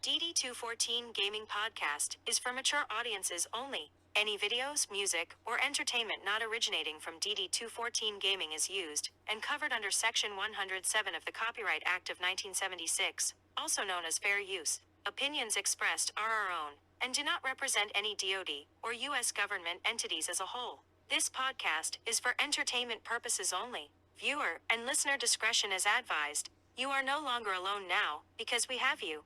DD214 Gaming Podcast is for mature audiences only. Any videos, music, or entertainment not originating from DD214 Gaming is used and covered under Section 107 of the Copyright Act of 1976, also known as fair use. Opinions expressed are our own and do not represent any DoD or U.S. government entities as a whole. This podcast is for entertainment purposes only. Viewer and listener discretion is advised. You are no longer alone now because we have you.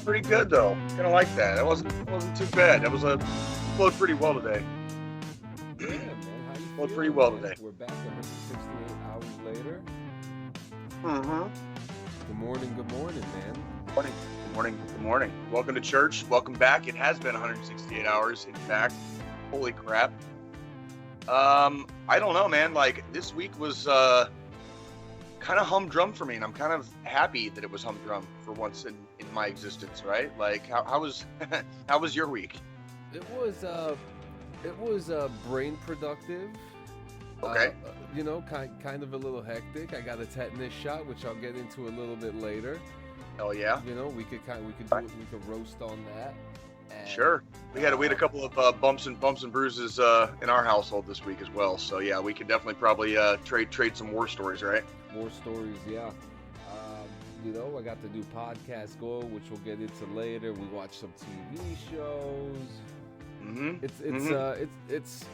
Pretty good though. Kind of like that. It wasn't too bad. That was flowed pretty well today. Yeah, man. How you flowed feeling, pretty well man? today. We're back 168 hours later. Mm-hmm. Good morning, man. Good morning. Welcome to church. Welcome back. It has been 168 hours. In fact, holy crap. I don't know, man. Like this week was kind of humdrum for me, and I'm kind of happy that it was humdrum for once in my existence, right? Like how was how was your week? It was brain productive. Okay. Kind of a little hectic. I got a tetanus shot, which I'll get into a little bit later. Oh yeah. We could roast on that. And, sure. We had a couple of bumps and bruises in our household this week as well. So yeah, we could definitely probably trade some war stories, right? War stories, yeah. I got to do Podcast Go, which we'll get into later. We watched some TV shows. Mm-hmm. It's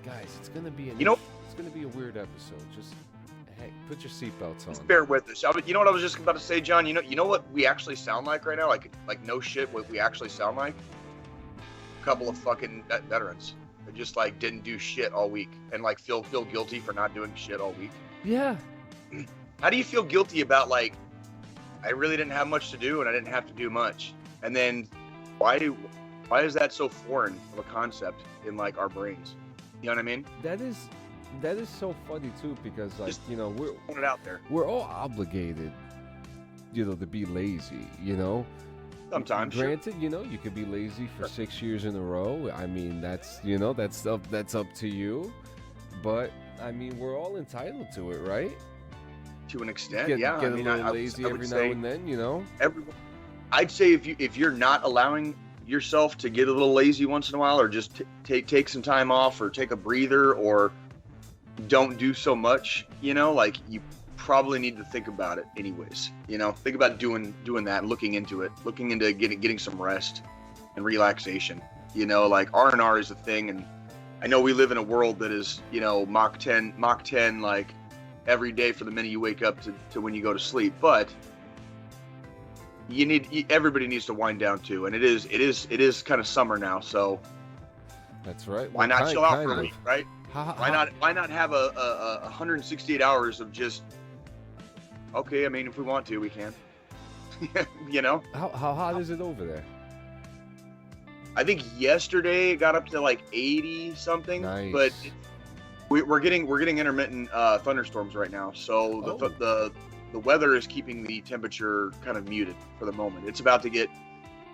guys, it's gonna be it's gonna be a weird episode. Just hey, put your seatbelts on. Just bear with us. You know what I was just about to say, John? You know what we actually sound like right now? Like no shit, what we actually sound like? A couple of fucking veterans that just like didn't do shit all week and like feel guilty for not doing shit all week. Yeah. How do you feel guilty about like I really didn't have much to do and I didn't have to do much? And then why is that so foreign of a concept in like our brains? You know what I mean? That is so funny too, because like just we're put it out there. We're all obligated, to be lazy. Sometimes. Granted, you could be lazy for 6 years in a row. I mean, that's that's up to you. But I mean, we're all entitled to it, right? To an extent, get yeah. Get a little lazy every now and then, Everyone, I'd say if you're not allowing yourself to get a little lazy once in a while, or just take some time off, or take a breather, or don't do so much, like you probably need to think about it anyways. Think about doing that, and looking into getting some rest and relaxation. Like R&R is a thing, and I know we live in a world that is Mach 10 like every day for the minute you wake up to when you go to sleep, but everybody needs to wind down too, and it is kind of summer now, so that's right. Why not chill out for a week, right? Why not have a 168 hours of just okay? I mean, if we want to, we can. How hot is it over there? I think yesterday it got up to like 80 something, nice. But we're getting intermittent thunderstorms right now, so the weather is keeping the temperature kind of muted for the moment. It's about to get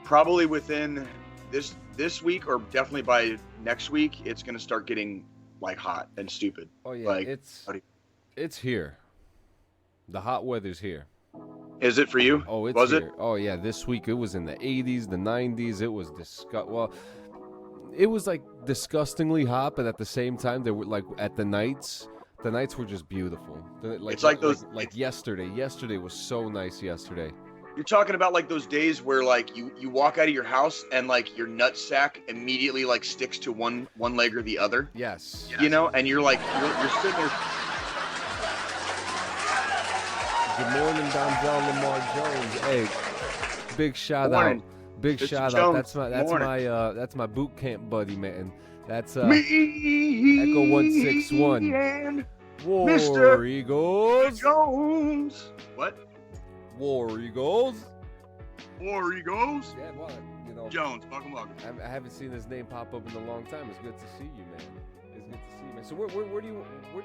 probably within this week, or definitely by next week, it's going to start getting like hot and stupid. Oh yeah, like, it's here. The hot weather's here. Is it for you? Oh, it's was here. it? Oh yeah, this week it was in the 80s, the 90s. It was it was like disgustingly hot, but at the same time, they were like at the nights were just beautiful. It's like those. Like yesterday. Yesterday was so nice. Yesterday. You're talking about like those days where like you walk out of your house and like your nut sack immediately like sticks to one leg or the other. Yes. You know, and you're like you're sitting there. Good morning, Donzel Lamar Jones. Hey, big shout Morning. out. Big Mr. shout Jones, out. That's my boot camp buddy, man. That's Me Echo 161. and War Mr. Eagles. Jones. What? War Eagles. War Eagles. Yeah, well, you know, Jones. Welcome. I haven't seen his name pop up in a long time. It's good to see you, man. It's good to see you, man. So where do you want to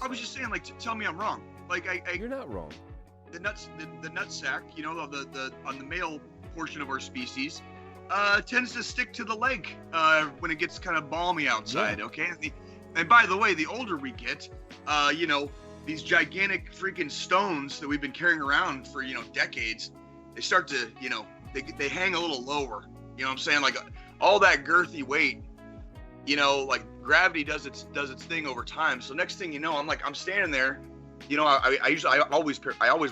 I was just saying, like, tell me I'm wrong. Like, You're not wrong. the nut sack, you know, the on the male portion of our species, tends to stick to the leg when it gets kind of balmy outside. Yeah. Okay, and by the way, the older we get, you know, these gigantic freaking stones that we've been carrying around for decades, they start to they hang a little lower. You know what I'm saying? Like all that girthy weight, like gravity does its thing over time. So next thing you know, I'm standing there. I always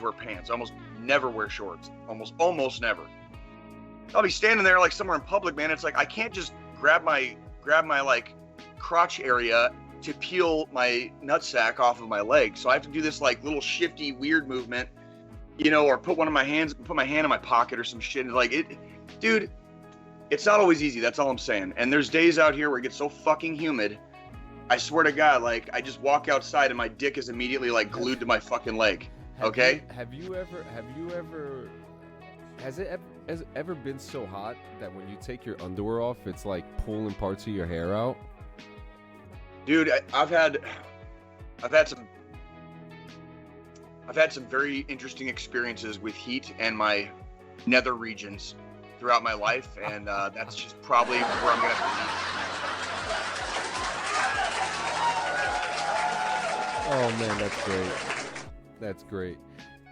wear pants. I almost never wear shorts. Almost never. I'll be standing there like somewhere in public, man. It's like I can't just grab my like crotch area to peel my nutsack off of my leg. So I have to do this like little shifty weird movement, or put my hand in my pocket or some shit. And like dude, it's not always easy. That's all I'm saying. And there's days out here where it gets so fucking humid. I swear to God, like I just walk outside and my dick is immediately like glued to my fucking leg. Okay. Has it ever been so hot that when you take your underwear off, it's like pulling parts of your hair out? Dude, I've had some very interesting experiences with heat and my nether regions throughout my life, and that's just probably where I'm gonna have Oh man, that's great. That's great.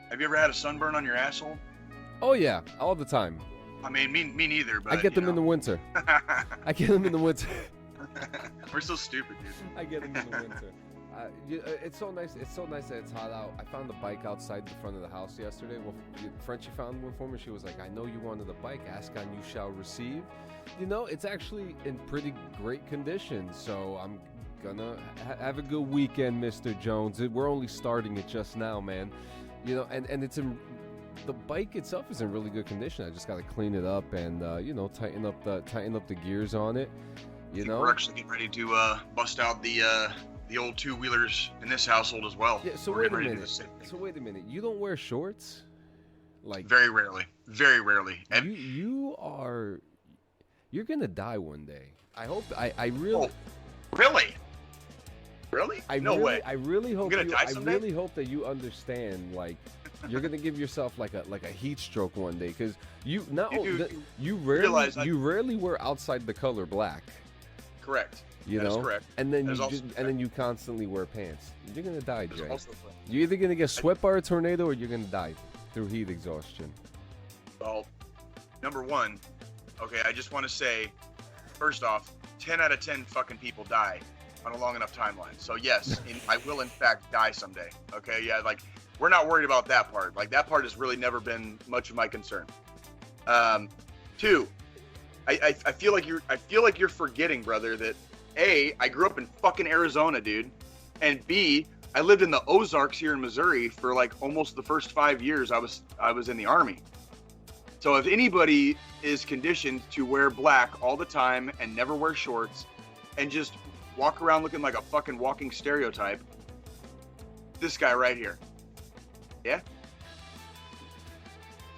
Have you ever had a sunburn on your asshole? Oh yeah, all the time. I mean, me neither, but I get them in the winter. I get them in the winter. We're so stupid, dude. I get them in the winter. It's so nice. It's so nice that it's hot out. I found the bike outside the front of the house yesterday. Well, Frenchie found one for me. She was like, "I know you wanted a bike. Ask and you shall receive." It's actually in pretty great condition. So I'm gonna have a good weekend, Mr. Jones. We're only starting it just now, man. And it's in. The bike itself is in really good condition. I just got to clean it up and tighten up the gears on it. We're actually getting ready to bust out the old two-wheelers in this household as well. Yeah. So wait a minute. You don't wear shorts? Like very rarely. And you're gonna die one day. I hope. I really. Oh, really? Really? No way. I really hope. I'm gonna die someday? I really hope that you understand. Like, you're gonna give yourself like a heat stroke one day, because you rarely wear outside the color black. Correct. That is correct. And then you constantly wear pants. You're gonna die, Jay. You're either gonna get swept by a tornado or you're gonna die through heat exhaustion. Well, number one, okay, I just want to say, first off, 10 out of 10 fucking people die on a long enough timeline. So yes, I will in fact die someday. Okay, yeah, like we're not worried about that part. Like that part has really never been much of my concern. Two, I feel like you're forgetting, brother, that A, I grew up in fucking Arizona, dude, and B, I lived in the Ozarks here in Missouri for like almost the first 5 years I was in the Army. So if anybody is conditioned to wear black all the time and never wear shorts and just walk around looking like a fucking walking stereotype, this guy right here. Yeah?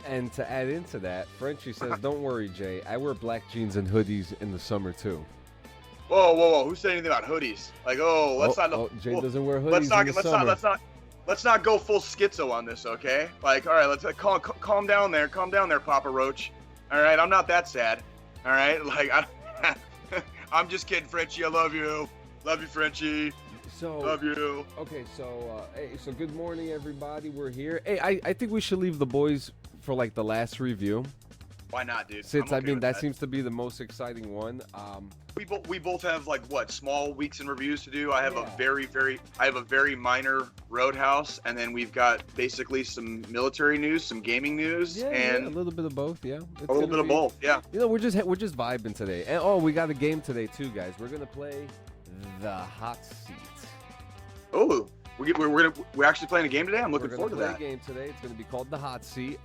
And to add into that, Frenchie says, "Don't worry, Jay. I wear black jeans and hoodies in the summer too." Whoa! Who said anything about hoodies? Like, Jay doesn't wear hoodies in the summer. Let's not go full schizo on this, okay? Like, all right, let's calm down there, Papa Roach. All right, I'm not that sad. All right, like I'm just kidding, Frenchie. I love you, Frenchie. So love you. Okay, so good morning, everybody. We're here. Hey, I think we should leave the boys for like the last review. Why not, dude? Since I'm okay with that seems to be the most exciting one. We both have like what small weeks in reviews to do. I have Yeah. a very minor Roadhouse, and then we've got basically some military news, some gaming news, and a little bit of both. Yeah, a little bit of both. Yeah. You know, we're just vibing today. And we got a game today too, guys. We're gonna play the hot seat. Oh, we're actually playing a game today. I'm looking forward to that. We're gonna play a game today. It's gonna be called the hot seat.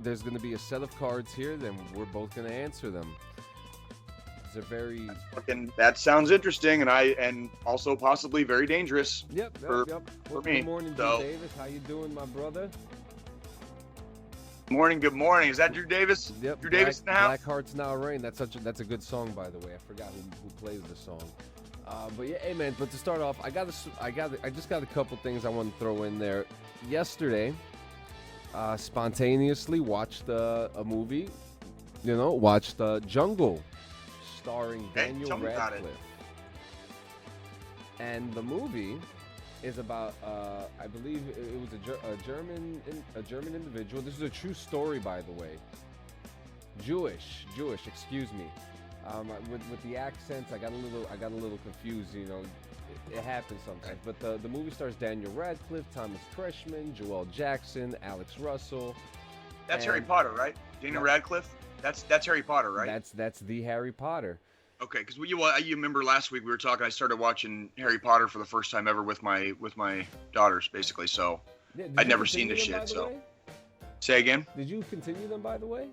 There's gonna be a set of cards here. Then we're both gonna answer them. It's a very that sounds interesting, and also possibly very dangerous. Yep. For me. Good morning, Drew Davis. How you doing, my brother? Good morning. Is that Drew Davis? Yep. Drew Davis in the house. Black Hearts Now Rain. That's a good song, by the way. I forgot who plays the song. But yeah, hey man. But to start off, I just got a couple things I want to throw in there. Yesterday, spontaneously watched a movie. Watched Jungle, starring Daniel Radcliffe. And the movie is about, I believe it was a German individual. This is a true story, by the way. Jewish. Excuse me. With the accents, I got a little confused. It happens sometimes. But the movie stars Daniel Radcliffe, Thomas Kretschmann, Joel Jackson, Alex Russell. That's Harry Potter, right? Daniel Radcliffe. That's Harry Potter, right? That's the Harry Potter. Okay, because you remember last week we were talking. I started watching Harry Potter for the first time ever with my daughters, basically. So I'd never seen this shit. So say again. Did you continue them, by the way?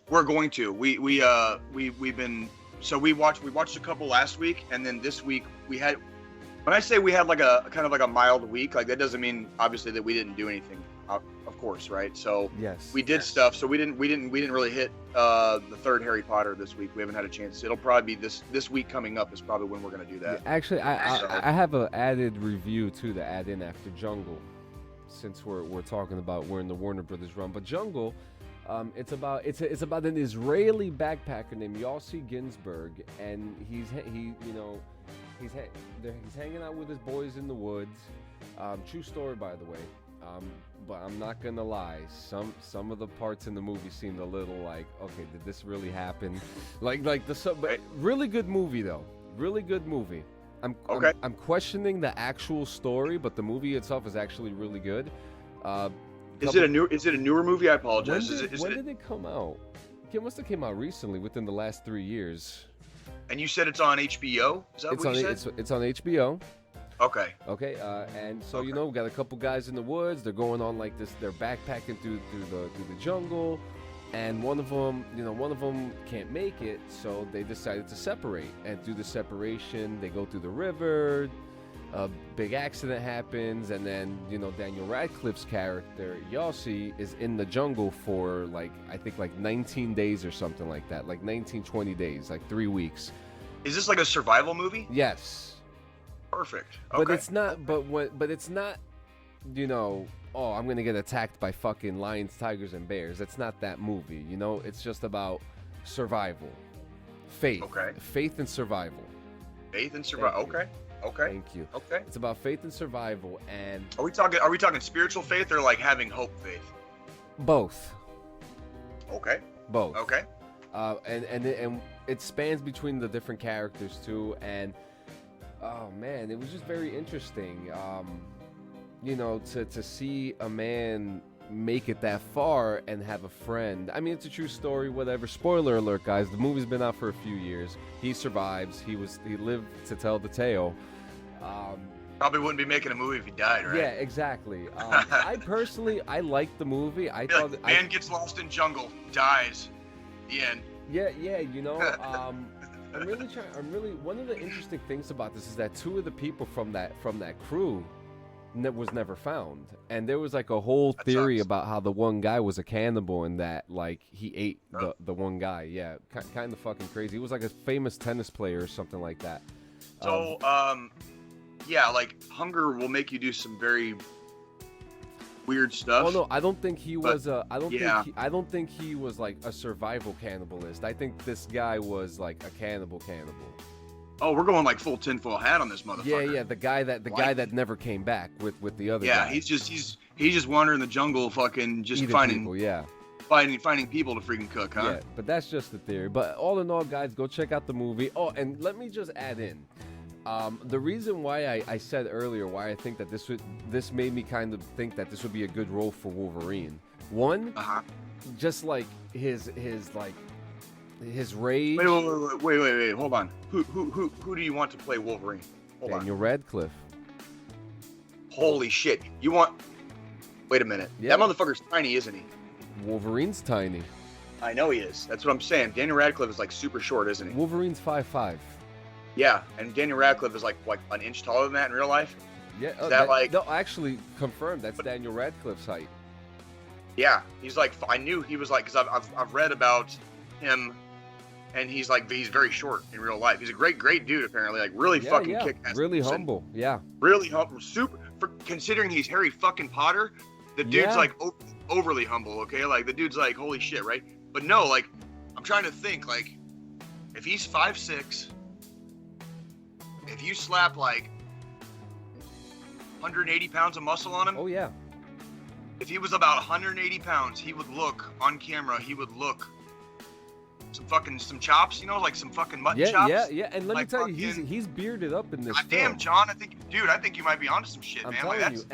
We're going to. We've been. So we watched a couple last week, and then this week we had. When I say we had like a kind of like a mild week, like that doesn't mean obviously that we didn't do anything. Of course, right? So yes, we did stuff. So we didn't really hit the third Harry Potter this week. We haven't had a chance. It'll probably be this week coming up is probably when we're gonna do that. Yeah, actually, I have an added review too to add in after Jungle, since we're talking about we're in the Warner Brothers run. But Jungle, it's about an Israeli backpacker named Yossi Ginsburg, and he's hanging out with his boys in the woods. True story, by the way. But I'm not gonna lie. Some of the parts in the movie seemed a little like, okay, did this really happen? But really good movie though. Really good movie. I'm questioning the actual story, but the movie itself is actually really good. Is it a newer movie? I apologize. When did it come out? It must have came out recently, within the last 3 years. And you said it's on HBO? Is that what you said? It's on HBO. Okay. Okay, and so we got a couple guys in the woods. They're going on like this. They're backpacking through the jungle, and one of them can't make it, so they decided to separate. And through the separation, they go through the river. A big accident happens, and then Daniel Radcliffe's character Yossi is in the jungle for I think 19 days or something like that, 20 days, 3 weeks. Is this like a survival movie? Yes. Perfect. Okay. But it's not. But it's not. Oh, I'm gonna get attacked by fucking lions, tigers, and bears. It's not that movie. It's just about survival, faith. Okay. Faith and survival. Faith and survival. Okay. Okay. Thank you. Okay. It's about faith and survival, and Are we talking spiritual faith or like having hope faith? both. Okay. Both. Okay. And it spans between the different characters too, and oh man, it was just very interesting. To see a man make it that far and have a friend. I mean, it's a true story, whatever. Spoiler alert, guys. The movie's been out for a few years. He survives. He lived to tell the tale. Probably wouldn't be making a movie if he died, right? Yeah, exactly. I personally liked the movie. I thought man gets lost in jungle, dies. The end. Yeah. I'm really. One of the interesting things about this is that 2 of the people from that crew was never found, and there was a whole theory about how the one guy was a cannibal and that he ate the one guy. Yeah, kind of fucking crazy. He was a famous tennis player or something like that. So yeah, hunger will make you do some very weird stuff. Oh no, I don't think he was. I don't think he was a survival cannibalist. I think this guy was a cannibal. Oh, we're going full tinfoil hat on this motherfucker. Yeah, the guy that never came back with the other guy. Yeah, he's just wandering the jungle, fucking just eating finding people, yeah. finding people to freaking cook, huh? Yeah, but that's just the theory. But all in all, guys, go check out the movie. Oh, and let me just add in. The reason why I said earlier why I think that this made me kind of think that this would be a good role for Wolverine. One, just like his rage. Wait, hold on. Who do you want to play Wolverine? Hold Daniel on. Radcliffe. Holy shit! You want? Wait a minute. Yeah. That motherfucker's tiny, isn't he? Wolverine's tiny. I know he is. That's what I'm saying. Daniel Radcliffe is like super short, isn't he? Wolverine's 5'5". Yeah, and Daniel Radcliffe is like an inch taller than that in real life. Yeah, Is that like? No, actually confirmed. That's Daniel Radcliffe's height. Yeah, he's like. I knew he was like because I've read about him, and he's very short in real life. He's a great dude apparently. Like really fucking kick-ass. Really person. humble. Yeah. Really humble. Super. For considering he's Harry fucking Potter, the dude's like overly humble. Okay, like the dude's like holy shit, right? But no, like I'm trying to think like if he's 5'6", if you slap like 180 pounds of muscle on him. Oh yeah. If he was about 180 pounds, he would look on camera. He would look some chops, you know, like some fucking mutton chops. Yeah. And let like me tell you, he's bearded up in this film. Damn, John, I think you might be onto some shit, I'm man. telling Like, you,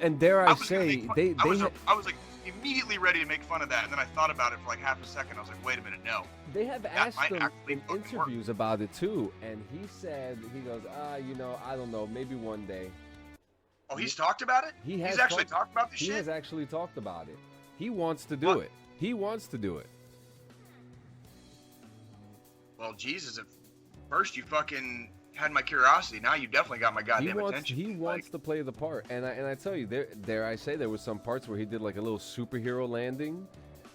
and dare I say, I was like immediately ready to make fun of that, and then I thought about it for like half a second. I was like, wait a minute, no. They have asked him in interviews about it too, and he goes, I don't know, maybe one day. Oh, he's talked about it? He's actually talked about this shit? He has actually talked about it. He wants to do it. He wants to do it. Well, Jesus, if first you fucking had my curiosity, now you definitely got my goddamn attention. He wants to play the part, and I tell you, dare I say, there was some parts where he did like a little superhero landing,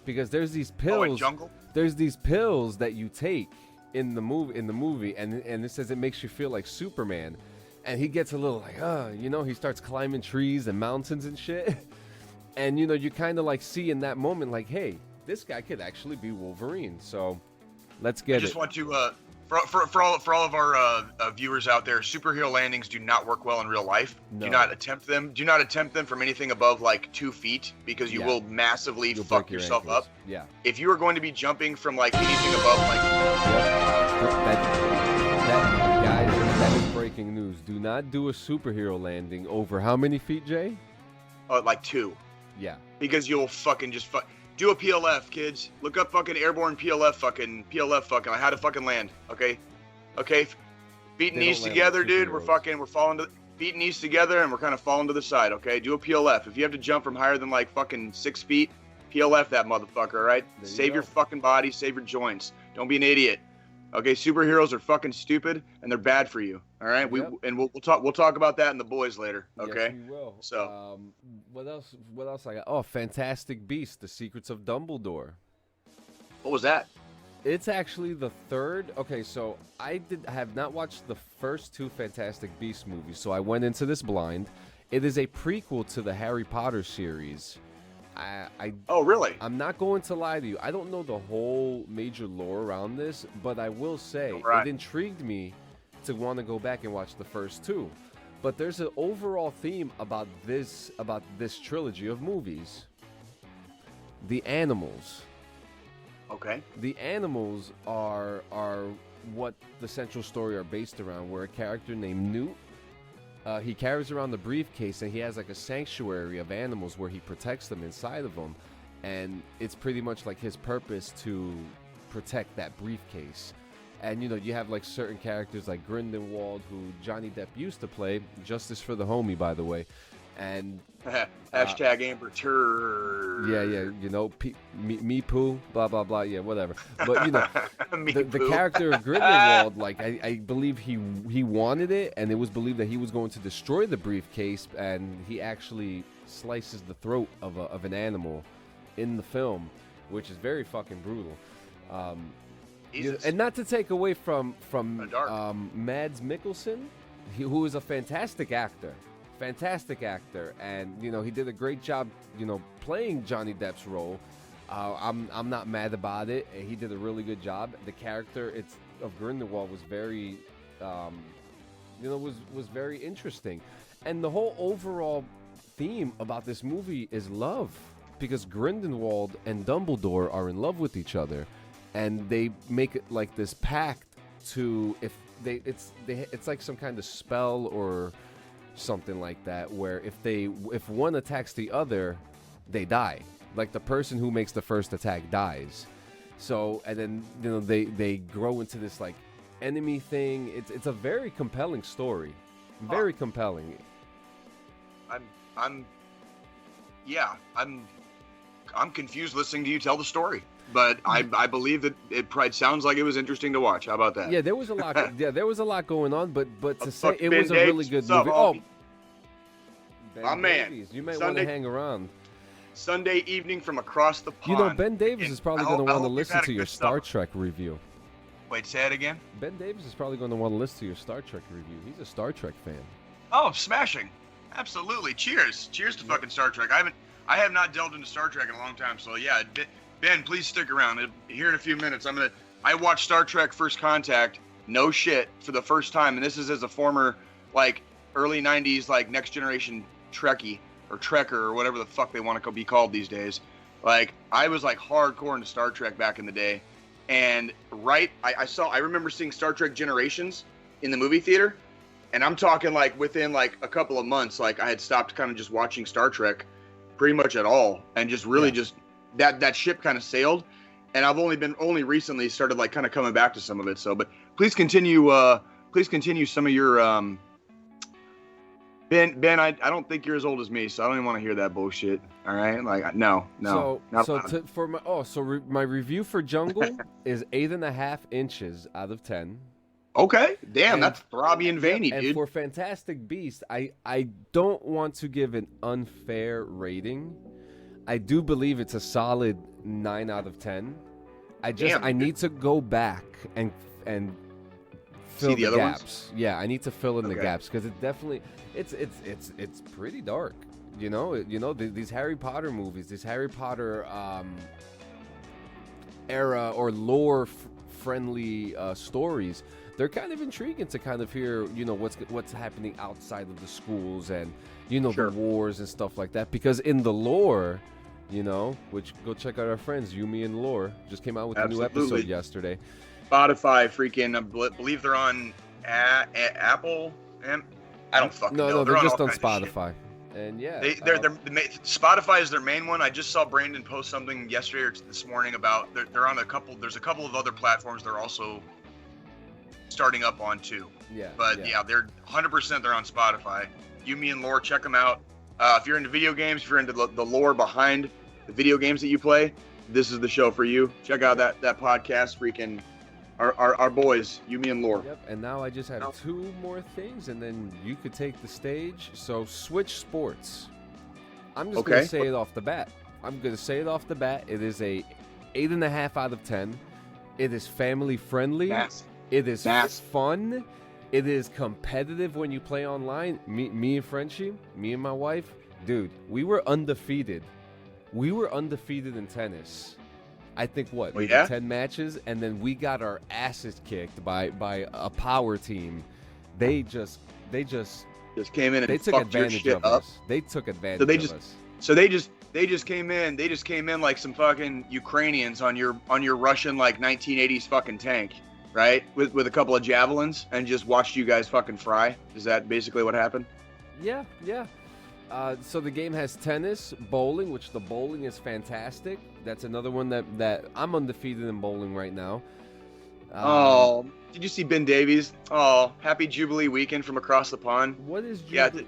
because there's these pills. Oh, in Jungle? There's these pills that you take in the movie, and it says it makes you feel like Superman, and he gets a little like, he starts climbing trees and mountains and shit, and you kind of like see in that moment like, hey, this guy could actually be Wolverine, so. Let's get it. I just want to, for all of our viewers out there, superhero landings do not work well in real life. No. Do not attempt them. Do not attempt them from anything above like 2 feet because you will massively fuck yourself up. Yeah. If you are going to be jumping from like anything above like. Guys, that is breaking news. Do not do a superhero landing over how many feet, Jay? Like 2. Yeah. Because you'll fucking just do a PLF, kids. Look up fucking airborne PLF fucking. Like how to fucking land. Okay. Feet and knees together, dude. We're falling to feet and knees together, and we're kind of falling to the side. Okay. Do a PLF. If you have to jump from higher than like fucking 6 feet, PLF that motherfucker. All right. Save your fucking body. Save your joints. Don't be an idiot. Okay. Superheroes are fucking stupid, and they're bad for you. All right. We'll talk about that in the boys later. Okay. Yes, we will. So. What else I got? Oh, Fantastic Beasts: The Secrets of Dumbledore. What was that? It's actually the third. Okay, so I have not watched the first 2 Fantastic Beasts movies, so I went into this blind. It is a prequel to the Harry Potter series. Oh, really? I'm not going to lie to you. I don't know the whole major lore around this, but I will say it intrigued me to want to go back and watch the first 2. But there's an overall theme about this trilogy of movies. The animals. Okay. The animals are what the central story are based around, where a character named Newt, he carries around the briefcase, and he has like a sanctuary of animals where he protects them inside of them. And it's pretty much like his purpose to protect that briefcase. And, you have, like, certain characters like Grindelwald, who Johnny Depp used to play. Justice for the homie, by the way. And... Hashtag Amber Turd. Yeah, me poo, blah, blah, blah. Yeah, whatever. But, the character of Grindelwald, like, I believe he wanted it, and it was believed that he was going to destroy the briefcase, and he actually slices the throat of an animal in the film, which is very fucking brutal. And not to take away from Mads Mikkelsen, who is a fantastic actor, and he did a great job, playing Johnny Depp's role. I'm not mad about it. He did a really good job. The character of Grindelwald was very, was very interesting, and the whole overall theme about this movie is love. because Grindelwald and Dumbledore are in love with each other, and they make it like this pact to it's like some kind of spell or something like that, where if one attacks the other, they die. Like the person who makes the first attack dies. So, and then they grow into this like enemy thing. It's a very compelling story, very compelling. I'm confused listening to you tell the story, but I believe that it probably sounds like it was interesting to watch. How about that? Yeah, there was a lot. There was a lot going on, but to say it Ben was a Davies, really good what's up, movie. homie? Ben My man. Davies, you may want Sunday- to hang around. Sunday evening from across the pond. You know, Ben Davis is probably going to want to listen to your Star summer. Trek review. Wait, say it again. Ben Davis is probably going to want to listen to your Star Trek review. He's a Star Trek fan. Oh, smashing! Absolutely. Cheers to fucking Star Trek. I have not delved into Star Trek in a long time, so yeah. Ben, please stick around. Here in a few minutes, I watched Star Trek First Contact, no shit, for the first time, and this is as a former like early '90s like Next Generation Trekkie or Trekker or whatever the fuck they want to be called these days. Like I was like hardcore into Star Trek back in the day, and I remember seeing Star Trek Generations in the movie theater, and I'm talking like within like a couple of months, like I had stopped kind of just watching Star Trek pretty much at all, and just really just that ship kind of sailed, and I've only recently started like kind of coming back to some of it. So, but please continue some of your Ben, I don't think you're as old as me, so I don't even want to hear that bullshit. All right, like no. My review for Jungle is 8.5 inches out of 10. Okay, damn, And- that's throbby and veiny, And dude. for Fantastic Beast, I don't want to give an unfair rating. I do believe it's a solid 9 out of 10. I need to go back and fill See the other ones? gaps. Yeah, I need to fill in the Okay. gaps because it definitely it's pretty dark. These Harry Potter movies, these Harry Potter era or lore friendly stories. They're kind of intriguing to kind of hear, what's happening outside of the schools and, Sure. the wars and stuff like that. Because in the lore, which go check out our friends, Yumi and Lore, just came out with a new episode Absolutely. yesterday. Spotify, freaking, I believe they're on Apple. I don't fucking know. No, they're on just all on kinds of shit. Spotify. And yeah, Spotify is their main one. I just saw Brandon post something yesterday or this morning about they're on a couple. There's a couple of other platforms they're also starting up on too. yeah, But yeah, they're 100%. They're on Spotify. Yumi and Lore, check them out. If you're into video games, if you're into the lore behind the video games that you play, this is the show for you. Check out that podcast. Freaking our boys, Yumi and Lore. Yep, and now I just have 2 more things, and then you could take the stage. So, Switch Sports. I'm just going to say it off the bat. It is a 8.5 out of 10. It is family friendly. It is fun. It is competitive when you play online. Me and Frenchie, me and my wife, dude, we were undefeated. We were undefeated in tennis. I think maybe 10 matches, and then we got our asses kicked by a power team. They just came in and they took fucked your advantage shit of up. us. They took advantage of us. So they just came in. They just came in like some fucking Ukrainians on your Russian like 1980s fucking tank, right? With a couple of javelins and just watched you guys fucking fry. Is that basically what happened? Yeah. So the game has tennis, bowling, which the bowling is fantastic. That's another one that I'm undefeated in bowling right now. Did you see Ben Davies? Oh, happy Jubilee weekend from across the pond. What is Jubilee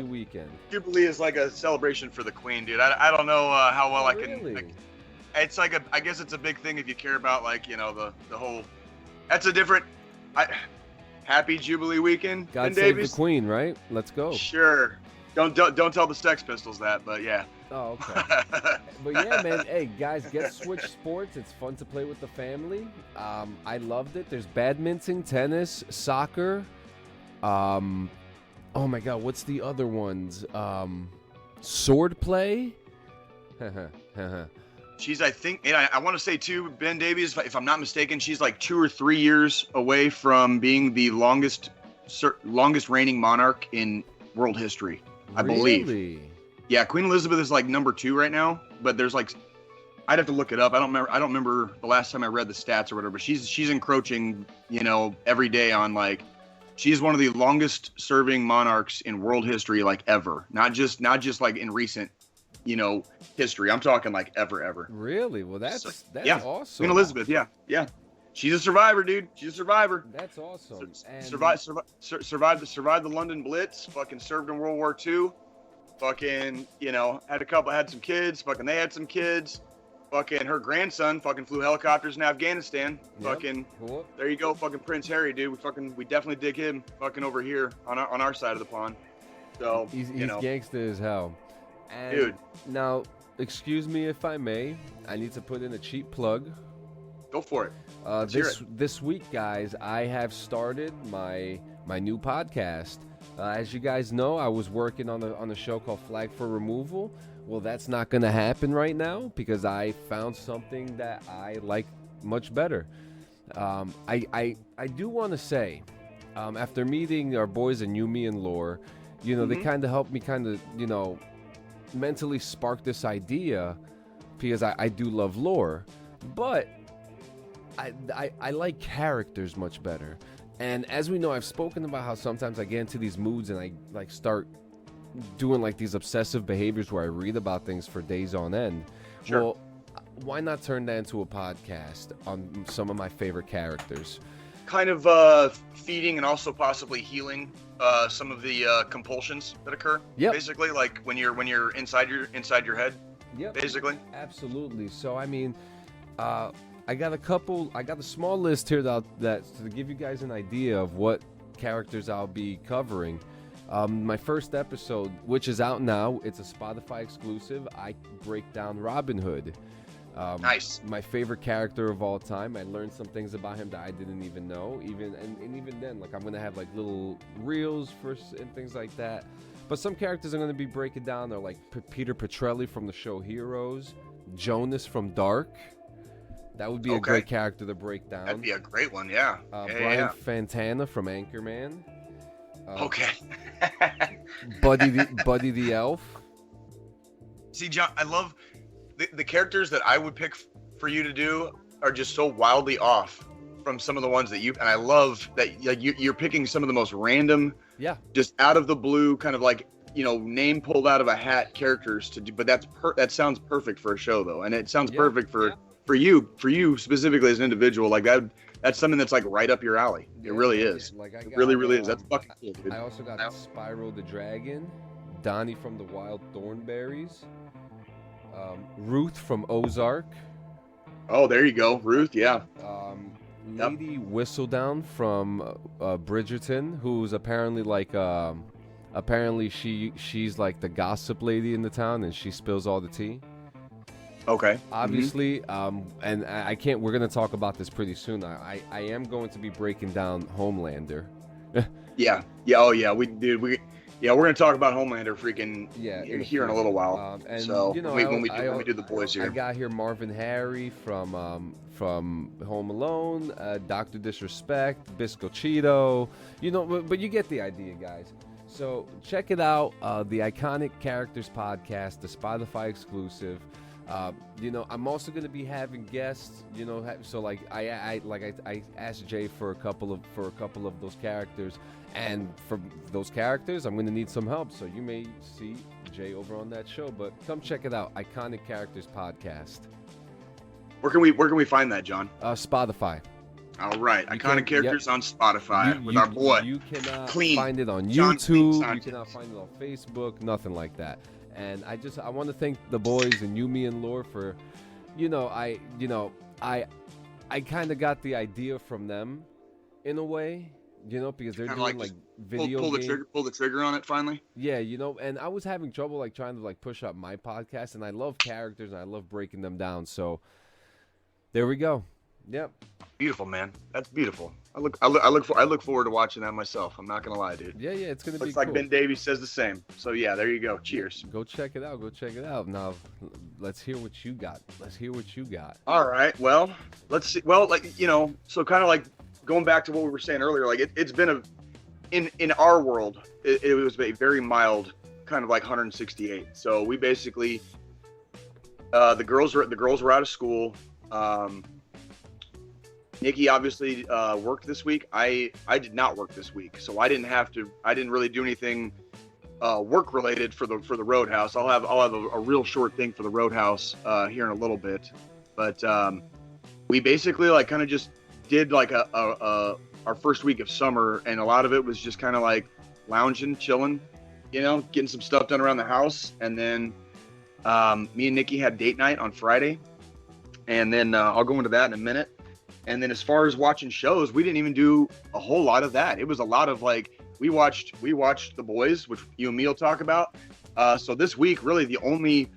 weekend? Jubilee is like a celebration for the Queen, dude. I don't know how well I can. Really? It's like I guess it's a big thing if you care about like the whole. That's a different. Happy Jubilee weekend, God Ben save Davies. the Queen, right? Let's go. Sure. Don't tell the Sex Pistols that, but yeah. Oh, okay. But yeah, man. Hey, guys, get Switch Sports. It's fun to play with the family. I loved it. There's badminton, tennis, soccer. Oh my God, what's the other ones? Sword play. She's, I think, and I want to say too, Ben Davies, if I'm not mistaken, she's like 2 or 3 years away from being the longest reigning monarch in world history. I believe. Really? Yeah, Queen Elizabeth is like number 2 right now, but there's like, I'd have to look it up. I don't remember the last time I read the stats or whatever. But she's encroaching, every day on like, she's one of the longest serving monarchs in world history, like ever. Not just like in recent, history. I'm talking like ever. Really? Well, that's yeah. awesome. Queen Elizabeth, yeah. She's a survivor, dude. She's a survivor. That's awesome. And Survived the London Blitz. Fucking served in World War II. Fucking, had some kids. Fucking, they had some kids. Fucking, her grandson fucking flew helicopters in Afghanistan. Yep. Fucking, cool. There you go. Fucking Prince Harry, dude. We definitely dig him. Fucking over here on our side of the pond. So he's gangster as hell. And dude. Now, excuse me if I may. I need to put in a cheap plug. Go for it. This week, guys, I have started my new podcast. As you guys know, I was working on a show called Flag for Removal. Well, that's not going to happen right now because I found something that I like much better. I do want to say, after meeting our boys in Yumi and Lore, they kind of helped me mentally spark this idea because I do love lore, but I like characters much better. And as we know, I've spoken about how sometimes I get into these moods and I like start doing like these obsessive behaviors where I read about things for days on end. Sure. Well, why not turn that into a podcast on some of my favorite characters? Kind of feeding and also possibly healing some of the compulsions that occur. Yep. Basically, like when you're inside your head. Yep. Basically. Absolutely. So I mean, I got a small list here that to give you guys an idea of what characters I'll be covering. My first episode, which is out now, it's a Spotify exclusive. I break down Robin Hood. Nice. My favorite character of all time. I learned some things about him that I didn't even know. Even then, like I'm gonna have like little reels and things like that. But some characters I'm gonna be breaking down are like Peter Petrelli from the show Heroes, Jonas from Dark. That would be a great character to break down. That'd be a great one, yeah. Brian Fantana from Anchorman. Okay. Buddy the Elf. See, John, I love the characters that I would pick for you to do are just so wildly off from some of the ones that and I love that you're picking some of the most random, just out of the blue, kind of like name pulled out of a hat characters to do. But that sounds perfect for a show though, and it sounds perfect for you specifically as an individual. Like that's something that's like right up your alley. It really is. Like it really is. That's fucking cool, dude. I also got Spyro the Dragon, Donnie from the Wild Thornberries, Ruth from Ozark. Oh, there you go, Ruth. Yeah. Lady Whistledown from Bridgerton, who's apparently like she's like the gossip lady in the town, and she spills all the tea. Okay. Obviously, and I can't. We're gonna talk about this pretty soon. I am going to be breaking down Homelander. Yeah. Oh yeah. We're gonna talk about Homelander here in a little while. And so when we do the boys here. I got here Marvin Harry from Home Alone, Dr. Disrespect, Bisco Cheeto. But you get the idea, guys. So check it out. The Iconic Characters Podcast, the Spotify exclusive. I'm also going to be having guests, so like I asked Jay for a couple of those characters, and for those characters I'm going to need some help, so you may see Jay over on that show, but come check it out. Iconic Characters Podcast. Where can we find that, John? Spotify. All right, Iconic Characters on Spotify with our boy. You cannot Clean. find it on John YouTube. You cannot find it on Facebook. Nothing like that. And I want to thank the boys and Yumi and Lore for, I kind of got the idea from them, in a way, because they're doing like video pull the trigger on it finally. Yeah, and I was having trouble like trying to like push up my podcast, and I love characters and I love breaking them down. So there we go. Yep. Beautiful, man. That's beautiful. I look forward to watching that myself. I'm not gonna lie, dude. Yeah, it's gonna be Looks like cool. Ben Davies says the same. So yeah, there you go. Cheers. Go check it out. Now, let's hear what you got. All right. Well, let's see. Well, so kind of like going back to what we were saying earlier. Like it's been in our world, it was a very mild kind of like 168. So we basically, the girls were out of school. Nikki obviously worked this week. I did not work this week, so I didn't really do anything work related for the Roadhouse. I'll have a real short thing for the Roadhouse here in a little bit, but we basically like kind of just did like our first week of summer, and a lot of it was just kind of like lounging, chilling, getting some stuff done around the house. And then me and Nikki had date night on Friday, and then I'll go into that in a minute. And then as far as watching shows, we didn't even do a whole lot of that. It was a lot of like, we watched The Boys, which you and me will talk about. So this week, really the only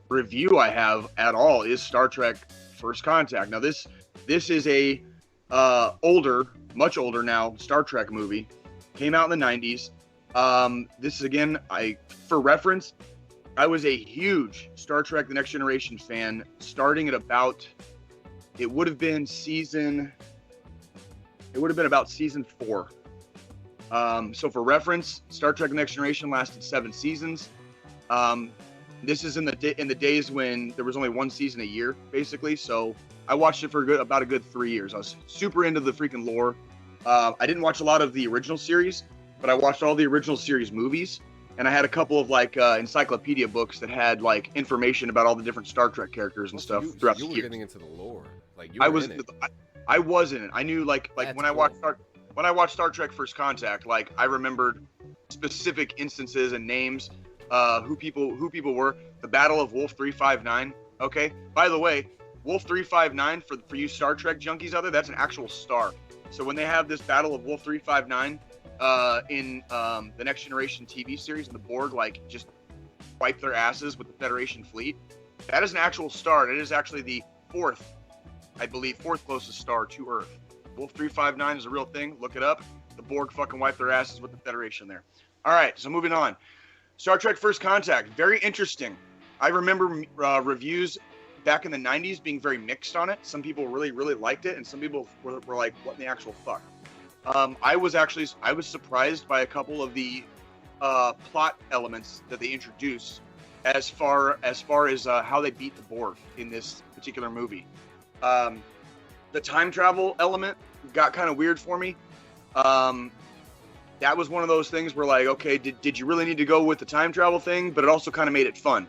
review I have at all is Star Trek First Contact. Now this is a much older now Star Trek movie. Came out in the 90s. This is, again, for reference, I was a huge Star Trek The Next Generation fan starting at about, it would have been about season 4. So for reference, Star Trek The Next Generation lasted 7 seasons. This is in the days when there was only 1 season a year, basically. So I watched it for about a good 3 years. I was super into the freaking lore. I didn't watch a lot of the original series, but I watched all the original series movies, and I had a couple of like encyclopedia books that had like information about all the different Star Trek characters and stuff throughout the years. You were getting into the lore, like you I were was. in it. I was in it. I knew like That's when I watched Star Trek First Contact, like I remembered specific instances and names, who people were. The Battle of Wolf 359. Okay. By the way, Wolf 359 for you Star Trek junkies out there, that's an actual star. So when they have this Battle of Wolf 359 in the Next Generation TV series, and the Borg like just wipe their asses with the Federation fleet, that is an actual star. It is actually the fourth closest star to Earth. Wolf 359 is a real thing. Look it up. The Borg fucking wipe their asses with the Federation there. All right, so moving on. Star Trek First Contact, very interesting. I remember reviews back in the 90s being very mixed on it. Some people really, really liked it, and some people were like, what in the actual fuck? I was surprised by a couple of the plot elements that they introduced as far as how they beat the Borg in this particular movie. The time travel element got kind of weird for me. That was one of those things where like, okay, did you really need to go with the time travel thing? But it also kind of made it fun.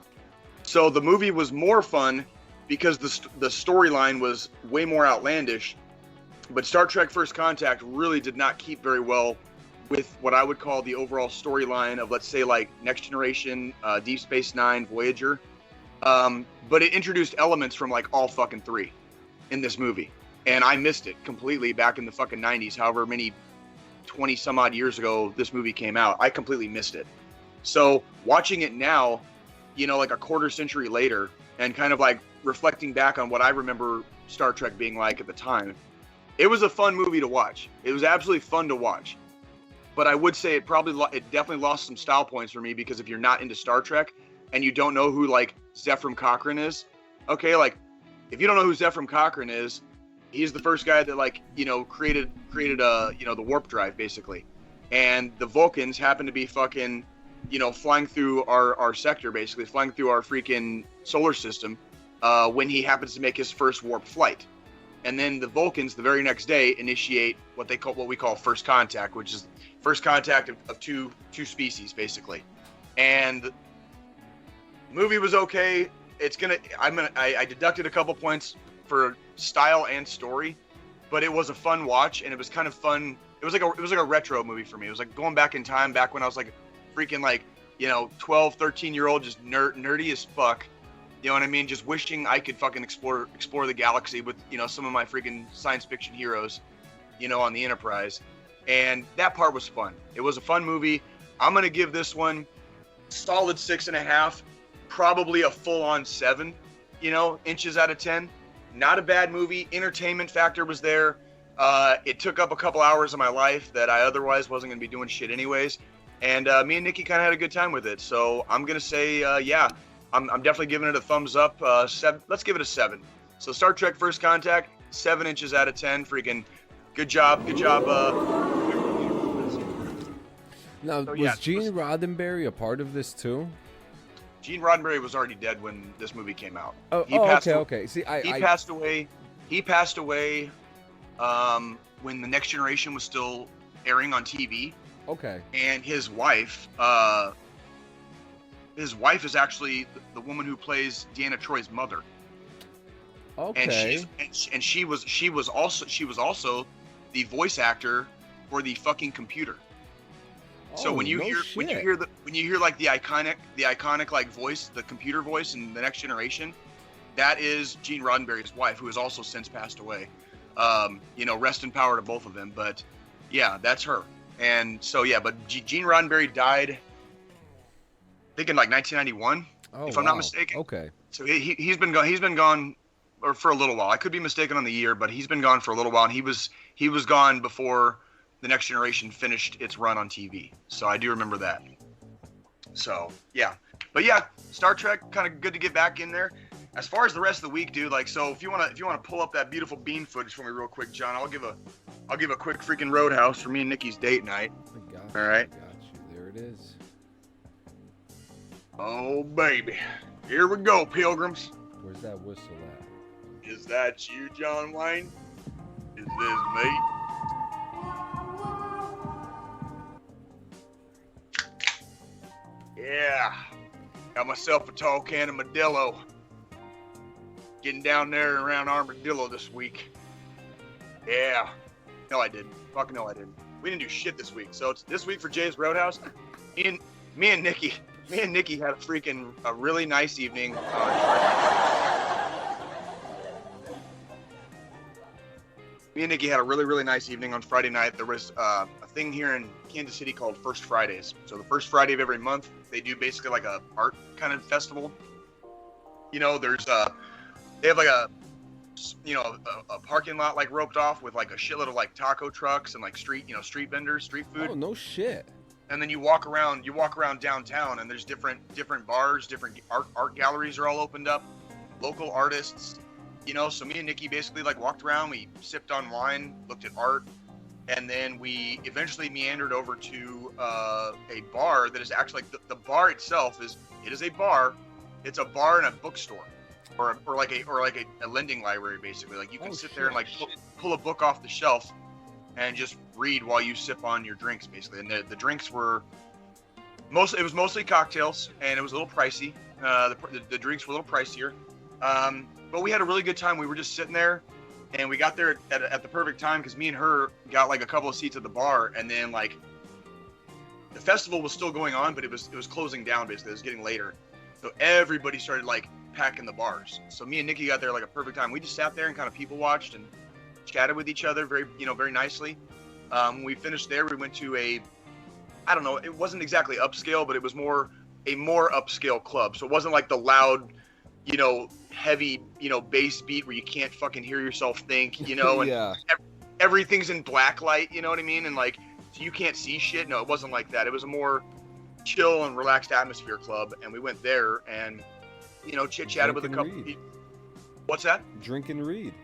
So the movie was more fun because the storyline was way more outlandish. But Star Trek First Contact really did not keep very well with what I would call the overall storyline of, let's say, like Next Generation, Deep Space Nine, Voyager. But it introduced elements from like all fucking 3 in this movie. And I missed it completely back in the fucking 90s, however many 20 some odd years ago this movie came out. I completely missed it. So watching it now, like a quarter century later, and kind of like reflecting back on what I remember Star Trek being like at the time, it was a fun movie to watch. It was absolutely fun to watch. But I would say it definitely lost some style points for me, because if you're not into Star Trek and you don't know who like Zefram Cochrane is, okay, like if you don't know who Zefram Cochrane is, he's the first guy that like, created the warp drive basically. And the Vulcans happen to be fucking, flying through our sector, basically flying through our freaking solar system when he happens to make his first warp flight. And then the Vulcans the very next day initiate what we call First Contact, which is first contact of two species basically. And the movie was okay. I deducted a couple points for style and story, but it was a fun watch, and it was kind of fun. It was like a retro movie for me. It was like going back in time, back when I was like freaking like 12, 13-year-old, just nerdy as fuck. You know what I mean? Just wishing I could fucking explore the galaxy with some of my freaking science fiction heroes, on the Enterprise, and that part was fun. It was a fun movie. I'm gonna give this one solid 6.5, probably a full-on 7, inches out of 10. Not a bad movie. Entertainment factor was there. It took up a couple hours of my life that I otherwise wasn't going to be doing shit anyways. And me and Nikki kind of had a good time with it. So I'm going to say, yeah, I'm definitely giving it a thumbs up. 7. Let's give it a 7. So Star Trek First Contact, 7 inches out of 10. Freaking good job. Good job. Now, So, was yeah, Gene Roddenberry a part of this too? Gene Roddenberry was already dead when this movie came out. Oh, He passed okay. See, He passed away. He passed away when The Next Generation was still airing on TV. Okay. And his wife is actually the woman who plays Deanna Troy's mother. Okay. And she was also the voice actor for the fucking computer. So when you hear like the iconic like voice, the computer voice in The Next Generation, that is Gene Roddenberry's wife, who has also since passed away. Rest in power to both of them. But yeah, that's her. And so yeah, but Gene Roddenberry died, I think in like 1991, if I'm not mistaken. Okay. So he's been gone or for a little while. I could be mistaken on the year, but he's been gone for a little while, and he was gone before The Next Generation finished its run on TV. So I do remember that. So yeah, but yeah, Star Trek, kind of good to get back in there. As far as the rest of the week, dude, like, so if you wanna pull up that beautiful bean footage for me real quick, John, I'll give a quick freaking Roadhouse for me and Nikki's date night. All right. Got you. There it is. Oh baby, here we go, pilgrims. Where's that whistle at? Is that you, John Wayne? Is this me? Yeah, got myself a tall can of Modelo. Getting down there around Armadillo this week. Yeah. No, I didn't. Fuck no, I didn't. We didn't do shit this week. So it's this week for Jay's Roadhouse. Me and Nikki had a really nice evening. Me and Nikki had a really, really nice evening on Friday night. There was a thing here in Kansas City called First Fridays. So the first Friday of every month, they do basically like a art kind of festival. They have like a parking lot like roped off with like a shitload of like taco trucks and like street vendors, street food. Oh, no shit. And then you walk around downtown, and there's different bars, different art galleries are all opened up, local artists. So me and Nikki basically like walked around, we sipped on wine, looked at art, and then we eventually meandered over to a bar that is actually the bar itself is a bar. It's a bar and a bookstore, or like a lending library basically. Like you can sit there and like pull a book off the shelf and just read while you sip on your drinks basically. And the drinks were mostly cocktails, and it was a little pricey. The drinks were a little pricier. But we had a really good time. We were just sitting there, and we got there at the perfect time because me and her got like a couple of seats at the bar, and then like the festival was still going on, but it was closing down basically. It was getting later, so everybody started like packing the bars. So me and Nikki got there like a perfect time. We just sat there and kind of people watched and chatted with each other very nicely. When we finished there, we went to it wasn't exactly upscale, but it was a more upscale club. So it wasn't like the loud, heavy, bass beat where you can't fucking hear yourself think, and Yeah. Everything's in black light, you know what I mean? And like, so you can't see shit. No, it wasn't like that. It was a more chill and relaxed atmosphere club. And we went there and, chit-chatted with a couple people. What's that? Drink and read.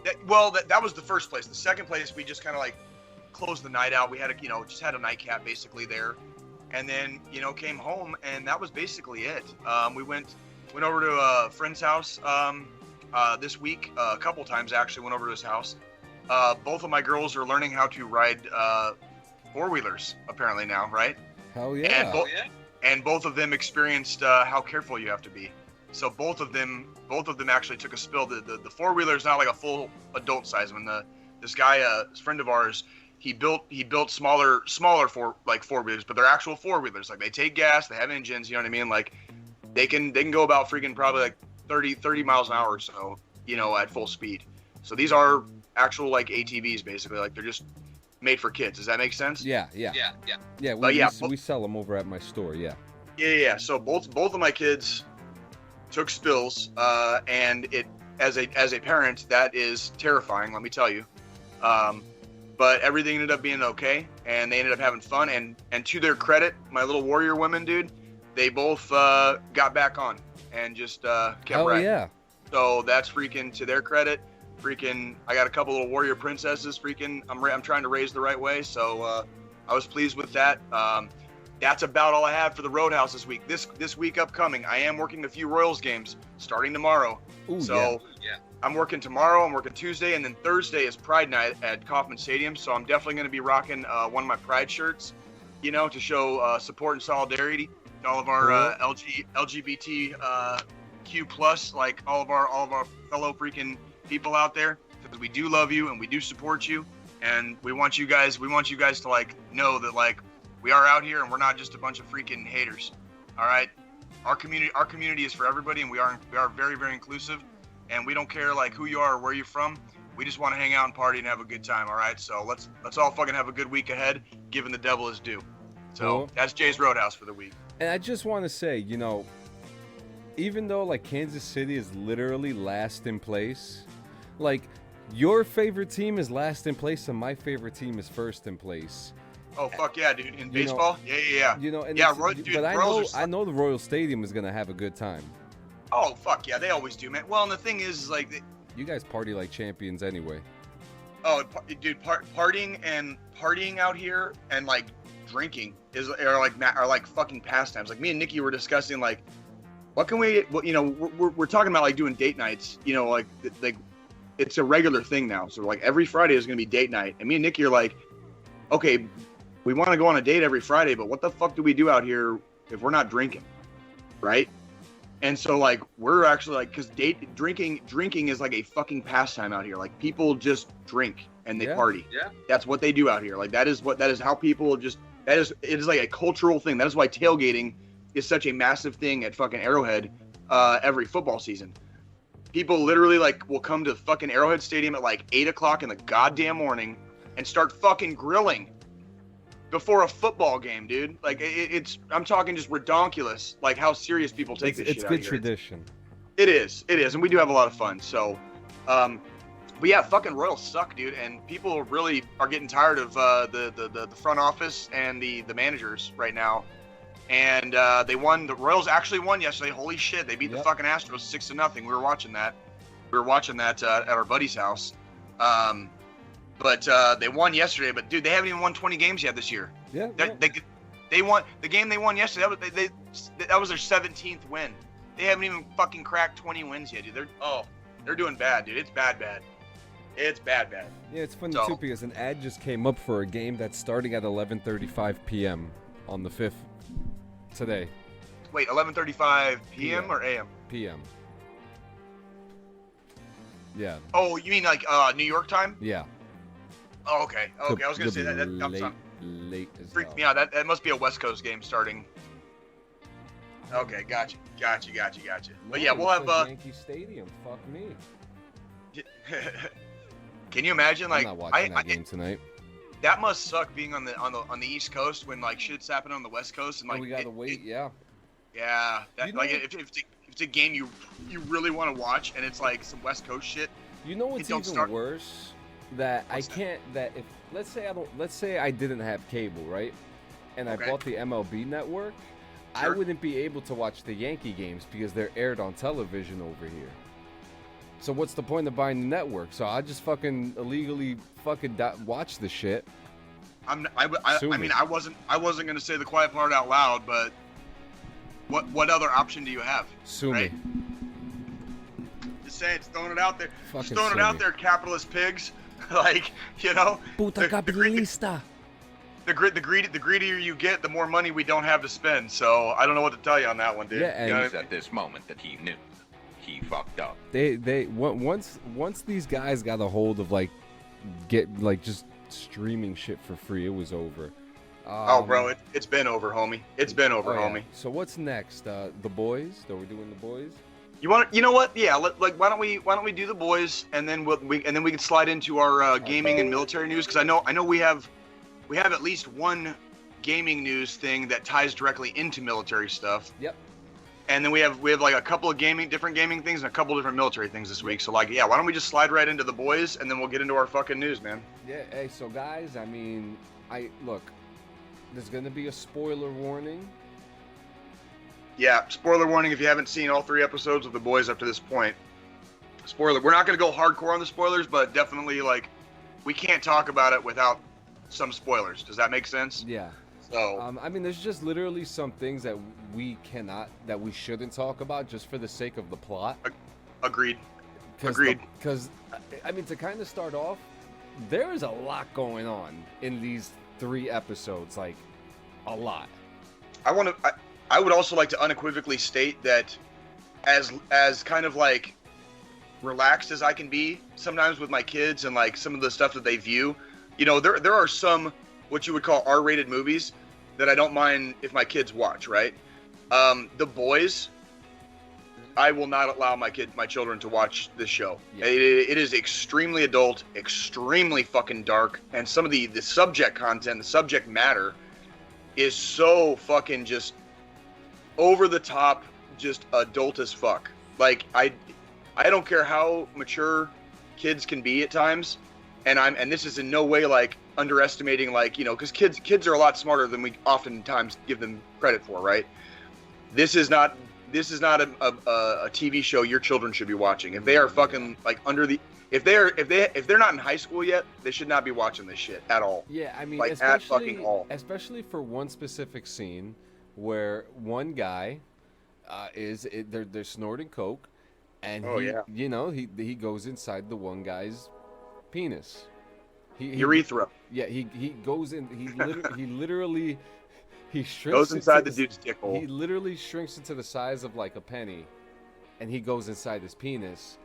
That was the first place. The second place, we just kind of like closed the night out. We had just had a nightcap basically there. And then, came home, and that was basically it. We went over to a friend's house this week, a couple times actually, went over to his house. Both of my girls are learning how to ride four-wheelers apparently now, right? Hell yeah. And both of them experienced how careful you have to be. So both of them actually took a spill. The four-wheeler is not like a full adult size one. This guy, this friend of ours, he built smaller four-wheelers, but they're actual four-wheelers. Like they take gas, they have engines, you know what I mean? Like they can go about freaking probably like 30 miles an hour or so, at full speed. So these are actual like ATVs basically. Like they're just made for kids. Does that make sense? Yeah. We sell them over at my store. Yeah. Yeah. So both of my kids took spills, and it as a parent that is terrifying. Let me tell you. But everything ended up being okay, and they ended up having fun. And to their credit, my little warrior women, dude, they both got back on and just kept riding. Yeah. So that's freaking to their credit. Freaking, I got a couple little warrior princesses. Freaking, I'm trying to raise the right way. So I was pleased with that. That's about all I have for the Roadhouse this week. This week upcoming, I am working a few Royals games starting tomorrow. Ooh, so Yeah. I'm working tomorrow, I'm working Tuesday, and then Thursday is Pride Night at Kauffman Stadium. So I'm definitely going to be rocking one of my Pride shirts, you know, to show support and solidarity to all of our LGBTQ plus, like all of our fellow freaking people out there, because we do love you and we do support you, and we want you guys to like know that like we are out here and we're not just a bunch of freaking haters. All right, our community is for everybody, and we are very, very inclusive, and we don't care like who you are or where you're from. We just want to hang out and party and have a good time. All right, so let's all fucking have a good week ahead, giving the devil his due. So that's Jay's Roadhouse for the week. And I just want to say, you know, even though like Kansas City is literally last in place, like your favorite team is last in place and my favorite team is first in place. Oh fuck yeah, dude! In baseball, yeah. You know, and yeah, dude, but I know the Royal Stadium is gonna have a good time. Oh fuck yeah, they always do, man. Well, and the thing is like, you guys party like champions anyway. Oh, dude, partying out here and like drinking are like fucking pastimes. Like me and Nikki were discussing like, what can we, you know, we're talking about like doing date nights. You know, like it's a regular thing now. So like every Friday is gonna be date night, and me and Nikki are like, okay, we want to go on a date every Friday, but what the fuck do we do out here if we're not drinking, right? And so like we're actually like, because drinking is like a fucking pastime out here. Like people just drink and they party. Yeah. That's what they do out here. Like that is how people just, it is like a cultural thing. That is why tailgating is such a massive thing at fucking Arrowhead every football season. People literally like will come to fucking Arrowhead Stadium at like 8 o'clock in the goddamn morning and start fucking grilling before a football game, dude. Like it's I'm talking just redonkulous, like how serious people take this shit out here. It's good tradition. It is, and we do have a lot of fun. So, but yeah, fucking Royals suck, dude, and people really are getting tired of the front office and the managers right now. And they won. The Royals actually won yesterday. Holy shit, they beat the fucking Astros 6-0. We were watching that. At our buddy's house. But they won yesterday. But dude, they haven't even won 20 games yet this year. Yeah. They won the game they won yesterday. That was their 17th win. They haven't even fucking cracked 20 wins yet, dude. They're doing bad, dude. It's bad. It's bad. Yeah, it's funny too because an ad just came up for a game that's starting at 11:35 p.m. on the 5th today. Wait, 11:35 p.m. or a.m.? p.m. Yeah. Oh, you mean like New York time? Yeah. Oh, okay. I was gonna say that late as freaked hell. me out. That must be a West Coast game starting. Okay, gotcha. But yeah, we'll have Yankee Stadium. Fuck me. Can you imagine? Like, I'm not watching that game tonight. That must suck being on the East Coast when like shit's happening on the West Coast and like we gotta wait. Yeah. Yeah. That like if it's a game you really want to watch and it's like some West Coast shit. You know what's even worse? That I can't. That if let's say I didn't have cable, right? And I bought the MLB network, I wouldn't be able to watch the Yankee games because they're aired on television over here. So what's the point of buying the network? So I just fucking illegally watch the shit. I mean, I wasn't gonna say the quiet part out loud, but what other option do you have? Sue right? me. Just saying, just throwing it out there. Fucking just throwing it out there, capitalist pigs. Like, you know, Puta capitalista. The greedier you get, the more money we don't have to spend. So I don't know what to tell you on that one, dude. Yeah, and you know, It was at this moment that he knew he fucked up. Once these guys got a hold of just streaming shit for free, it was over. Oh, bro, it's been over, homie. It's been over, homie. So what's next? The Boys? Are we doing the Boys? You know what? Yeah, why don't we do the Boys and then we can slide into our gaming and military news, because I know we have at least one gaming news thing that ties directly into military stuff. Yep. And then we have like a couple of different gaming things and a couple of different military things this week. So like, yeah, why don't we just slide right into the Boys and then we'll get into our fucking news, man. Yeah. Hey, so guys, I mean, look, there's gonna be a spoiler warning. Yeah, spoiler warning if you haven't seen all 3 episodes of The Boys up to this point. Spoiler, we're not going to go hardcore on the spoilers, but definitely, like, we can't talk about it without some spoilers. Does that make sense? Yeah. So I mean, there's just literally some things that we shouldn't talk about just for the sake of the plot. Agreed. Because, I mean, to kind of start off, there is a lot going on in these 3 episodes, like, a lot. I would also like to unequivocally state that as kind of like relaxed as I can be sometimes with my kids and like some of the stuff that they view, you know, there are some what you would call R-rated movies that I don't mind if my kids watch, right? The Boys, I will not allow my children to watch this show. Yeah. It is extremely adult, extremely fucking dark, and some of the subject content, the subject matter is so fucking just over the top, just adult as fuck. Like I don't care how mature kids can be at times, and this is in no way like underestimating, like, you know, because kids are a lot smarter than we oftentimes give them credit for, right? This is not a TV show your children should be watching. If they are fucking like if they're not in high school yet, they should not be watching this shit at all. Yeah, I mean, like at fucking all. Especially for one specific scene where one guy they're snorting coke, and he goes inside the one guy's penis. Urethra. Yeah, he goes in. He literally he shrinks. Goes inside the dude's dick hole. He literally shrinks into the size of like a penny, and he goes inside his penis,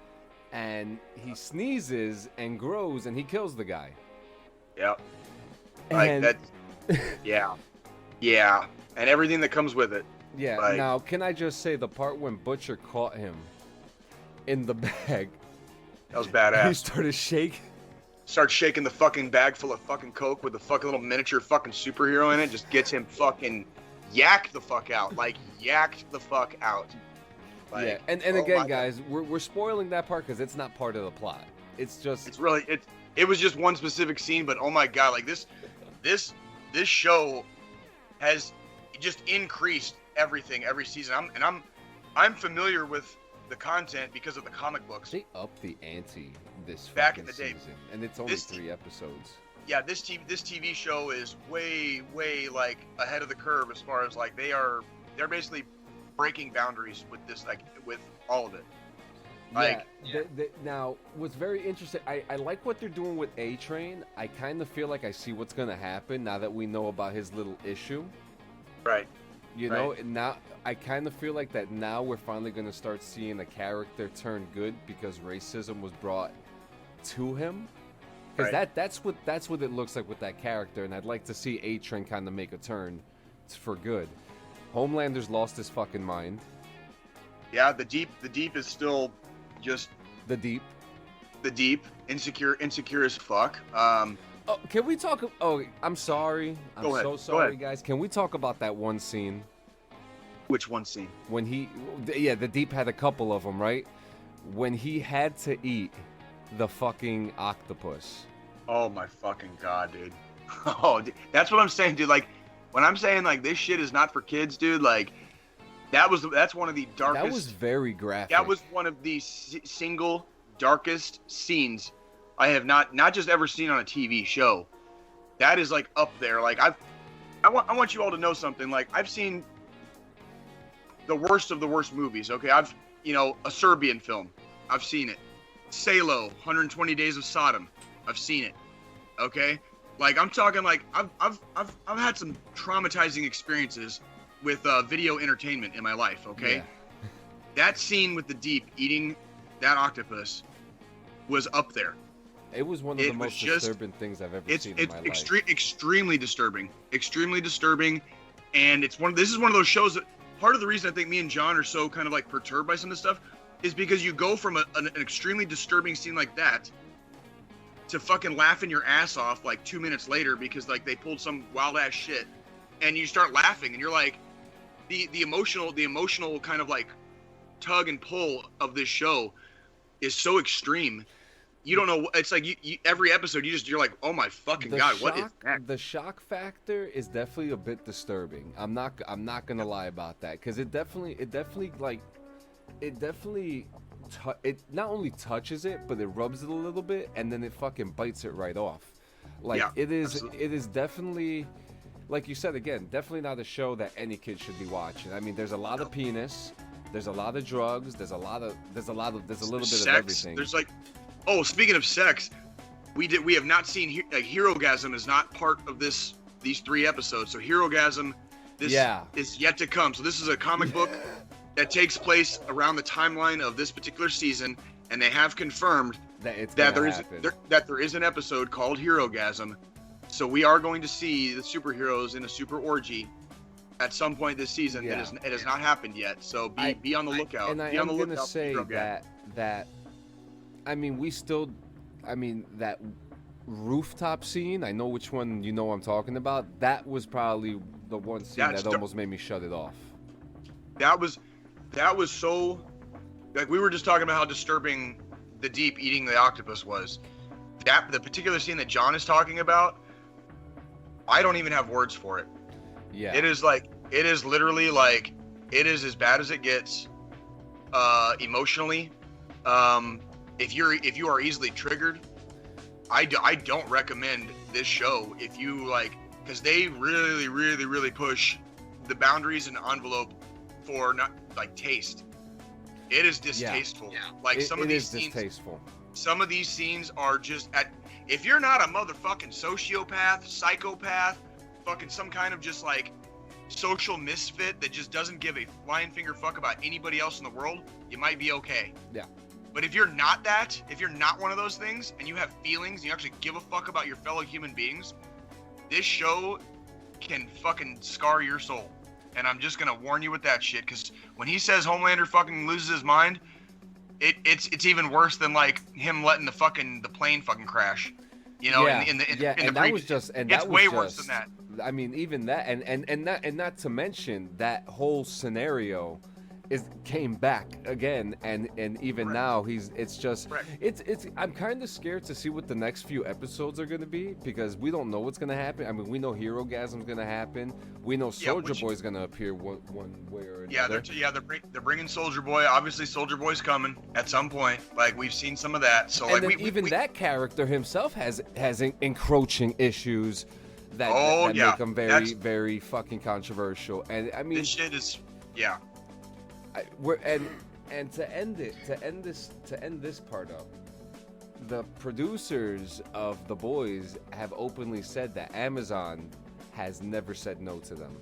and he sneezes and grows, and he kills the guy. Yeah. Like that. Yeah, and everything that comes with it. Yeah. Like, now, can I just say the part when Butcher caught him in the bag? That was badass. He started shaking. Starts shaking the fucking bag full of fucking coke with the fucking little miniature fucking superhero in it. Just gets him fucking yacked the fuck out. Like, yacked the fuck out. Like, yeah, and again, guys, we're spoiling that part because it's not part of the plot. It's really it was just one specific scene, but oh my god, like this show has just increased everything every season. I'm familiar with the content because of the comic books. They upped the ante this back in the day, season, and it's only 3 episodes. Yeah, this TV show is way like ahead of the curve as far as like they're basically breaking boundaries with this, like with all of it. Like, now, what's very interesting, I like what they're doing with A-Train. I kind of feel like I see what's gonna happen now that we know about his little issue. Right. You know, and now I kind of feel like that now we're finally going to start seeing a character turn good because racism was brought to him. Because that's what it looks like with that character, and I'd like to see A-Train kind of make a turn for good. Homelander's lost his fucking mind. Yeah, the deep is still just the deep insecure as fuck. Oh, can we talk? Oh, I'm sorry. I'm so sorry, guys. Can we talk about that one scene? Which one scene? When the Deep had a couple of them, right? When he had to eat the fucking octopus. Oh my fucking god, dude. Oh, dude. That's what I'm saying, dude. Like, when I'm saying like this shit is not for kids, dude. Like, that's one of the darkest. That was very graphic. That was one of the single darkest scenes I have not just ever seen on a TV show. That is like up there. Like I want you all to know something. Like, I've seen the worst of the worst movies. Okay, a Serbian film. I've seen it. Salo, 120 Days of Sodom. I've seen it. Okay, like I'm talking like I've had some traumatizing experiences with video entertainment in my life. Okay, yeah. That scene with the Deep eating that octopus was up there. It was one of the most disturbing things I've ever seen in my life. It's extremely disturbing, and this is one of those shows that part of the reason I think me and John are so kind of like perturbed by some of this stuff is because you go from an extremely disturbing scene like that to fucking laughing your ass off like 2 minutes later because like they pulled some wild ass shit, and you start laughing and you're like, the emotional kind of like tug and pull of this show is so extreme. You don't know. It's like you every episode you're like, oh my fucking god, what is that? The shock factor is definitely a bit disturbing. I'm not gonna lie about that, because it not only touches it, but it rubs it a little bit, and then it fucking bites it right off. Like Yeah, it is absolutely. it is definitely, like you said again, definitely not a show that any kid should be watching. I mean, there's a lot of penis, there's a lot of drugs, there's a little bit of Sex. everything. There's like, oh, speaking of sex, we have not seen like Herogasm is not part of these 3 episodes. So Herogasm, this is yet to come. So this is a comic book that takes place around the timeline of this particular season, and they have confirmed that there is an episode called Herogasm. So we are going to see the superheroes in a super orgy at some point this season. Yeah. It has not happened yet. So be on the lookout. And I am going to say that I mean, that rooftop scene, I know which one I'm talking about. That was probably the one scene that almost made me shut it off. That was so, like, we were just talking about how disturbing the Deep eating the octopus was. The particular scene that John is talking about, I don't even have words for it. Yeah. It is literally like, it is as bad as it gets, emotionally. If you are easily triggered, I don't recommend this show if you like, because they really, really, really push the boundaries and envelope for not like taste. It is distasteful. Yeah. Like some of these scenes, distasteful. Some of these scenes are just if you're not a motherfucking sociopath, psychopath, fucking some kind of just like social misfit that just doesn't give a flying finger fuck about anybody else in the world, you might be okay. Yeah. But if you're not that, if you're not one of those things, and you have feelings, and you actually give a fuck about your fellow human beings, this show can fucking scar your soul. And I'm just gonna warn you with that shit, because when he says Homelander fucking loses his mind, it's even worse than like him letting the plane fucking crash. You know, and that was just, and it's that was way just, worse than that. I mean, even that, and not to mention that whole scenario came back again, and even now it's I'm kind of scared to see what the next few episodes are going to be, because we don't know what's going to happen. I mean, we know Herogasm's going to happen. We know Soldier Boy's going to appear one way or another. They're bringing Soldier Boy. Obviously, Soldier Boy's coming at some point. Like, we've seen some of that. So and like, then that character himself has encroaching issues that make him very, very fucking controversial. And I mean, this shit is and to end this part up, the producers of The Boys have openly said that Amazon has never said no to them.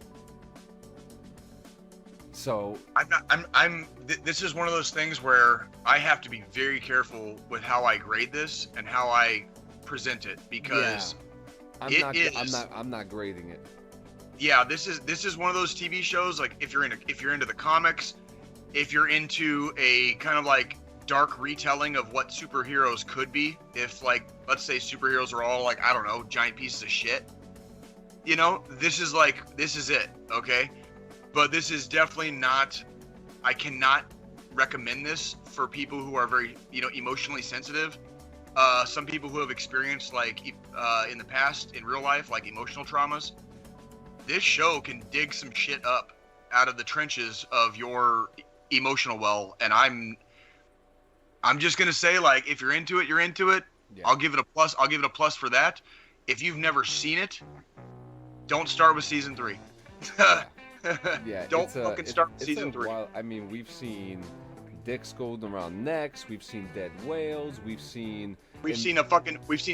So this is one of those things where I have to be very careful with how I grade this and how I present it, because I'm not grading it. Yeah, this is one of those TV shows, like, if you're into the comics, if you're into a kind of like dark retelling of what superheroes could be, if, like, let's say superheroes are all like, I don't know, giant pieces of shit, you know, this is it, okay? But this is definitely not, I cannot recommend this for people who are very, emotionally sensitive. Some people who have experienced, like, in the past, in real life, like, emotional traumas. This show can dig some shit up out of the trenches of your emotional well, and I'm just gonna say, like, if you're into it, you're into it. Yeah. I'll give it a plus. I'll give it a plus for that. If you've never seen it, don't start with season 3. Yeah, don't fucking start with season 3. I mean, we've seen dicks going around necks. We've seen dead whales. We've seen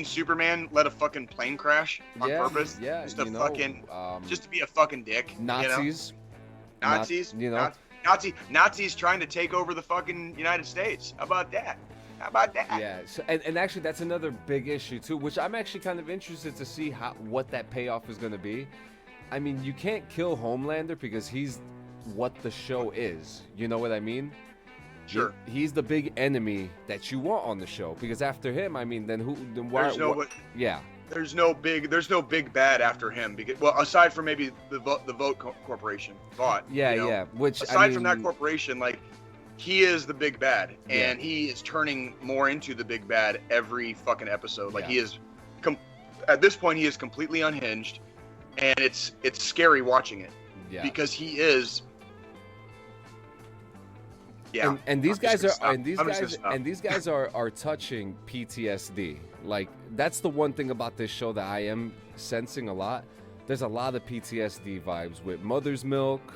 Superman let a fucking plane crash on purpose. Yeah, just to be a fucking dick. Nazis. Nazis trying to take over the fucking United States. How about that? Yeah, so, and actually that's another big issue too, which I'm actually kind of interested to see what that payoff is going to be. I mean, you can't kill Homelander because he's what the show is. You know what I mean? Sure. He's the big enemy that you want on the show, because after him, I mean, then who? Then why? Yeah. There's no big bad after him, because, well, aside from maybe the Vote Corporation. Yeah. Which, aside from that corporation, like, he is the big bad, and he is turning more into the big bad every fucking episode. Like, he is, at this point, he is completely unhinged, and it's scary watching it, because he is. Yeah. And these I'm guys just are gonna stop. these guys are touching PTSD. Like that's the one thing about this show that I am sensing a lot. There's a lot of PTSD vibes with Mother's Milk,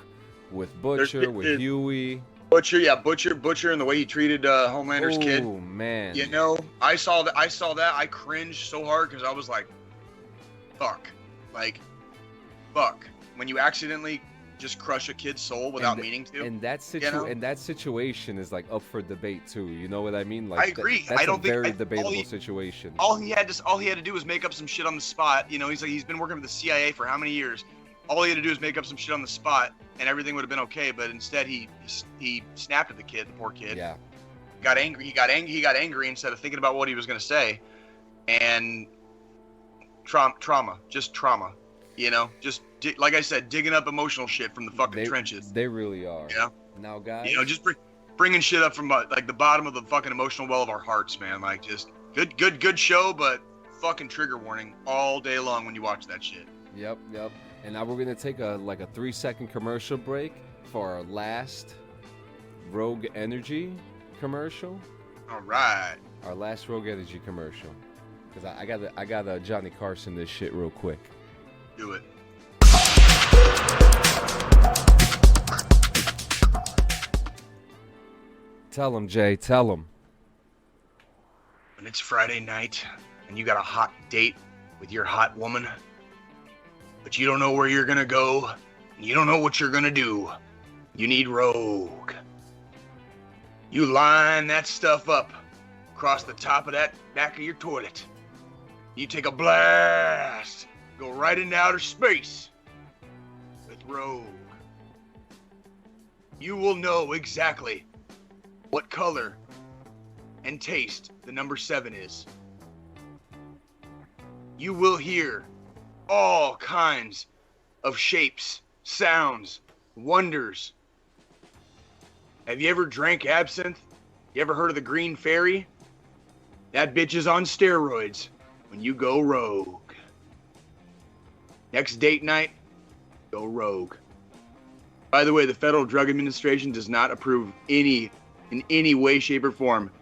with Butcher, with Huey. Butcher, and the way he treated Homelander's kid. Oh man. You know, I saw that. I cringed so hard because I was like, fuck. When you accidentally just crush a kid's soul without meaning to. And that situation is like up for debate too. You know what I mean? Like I agree. That's I don't a think very debatable situation. All he had to do was make up some shit on the spot. You know, he's been working with the CIA for how many years? All he had to do was make up some shit on the spot, and everything would have been okay. But instead, he snapped at the kid, the poor kid. Yeah. Got angry. He got angry instead of thinking about what he was gonna say, and trauma. You know, just like I said, digging up emotional shit from the fucking trenches. They really are. Yeah. Now, guys. You know, just bringing shit up from like the bottom of the fucking emotional well of our hearts, man. Like, just good show, but fucking trigger warning all day long when you watch that shit. Yep. And now we're gonna take a 3-second commercial break for our last Rogue Energy commercial. All right. Our last Rogue Energy commercial. Cause I gotta Johnny Carson this shit real quick. Do it. Tell him, Jay. Tell him. When it's Friday night and you got a hot date with your hot woman, but you don't know where you're gonna go, and you don't know what you're gonna do, you need Rogue. You line that stuff up across the top of that back of your toilet. You take a blast, go right into outer space with Rogue. You will know exactly what color and taste the number 7 is. You will hear all kinds of shapes, sounds, wonders. Have you ever drank absinthe? You ever heard of the Green Fairy? That bitch is on steroids when you go Rogue. Next date night, go Rogue. By the way, the Federal Drug Administration does not approve in any way, shape, or form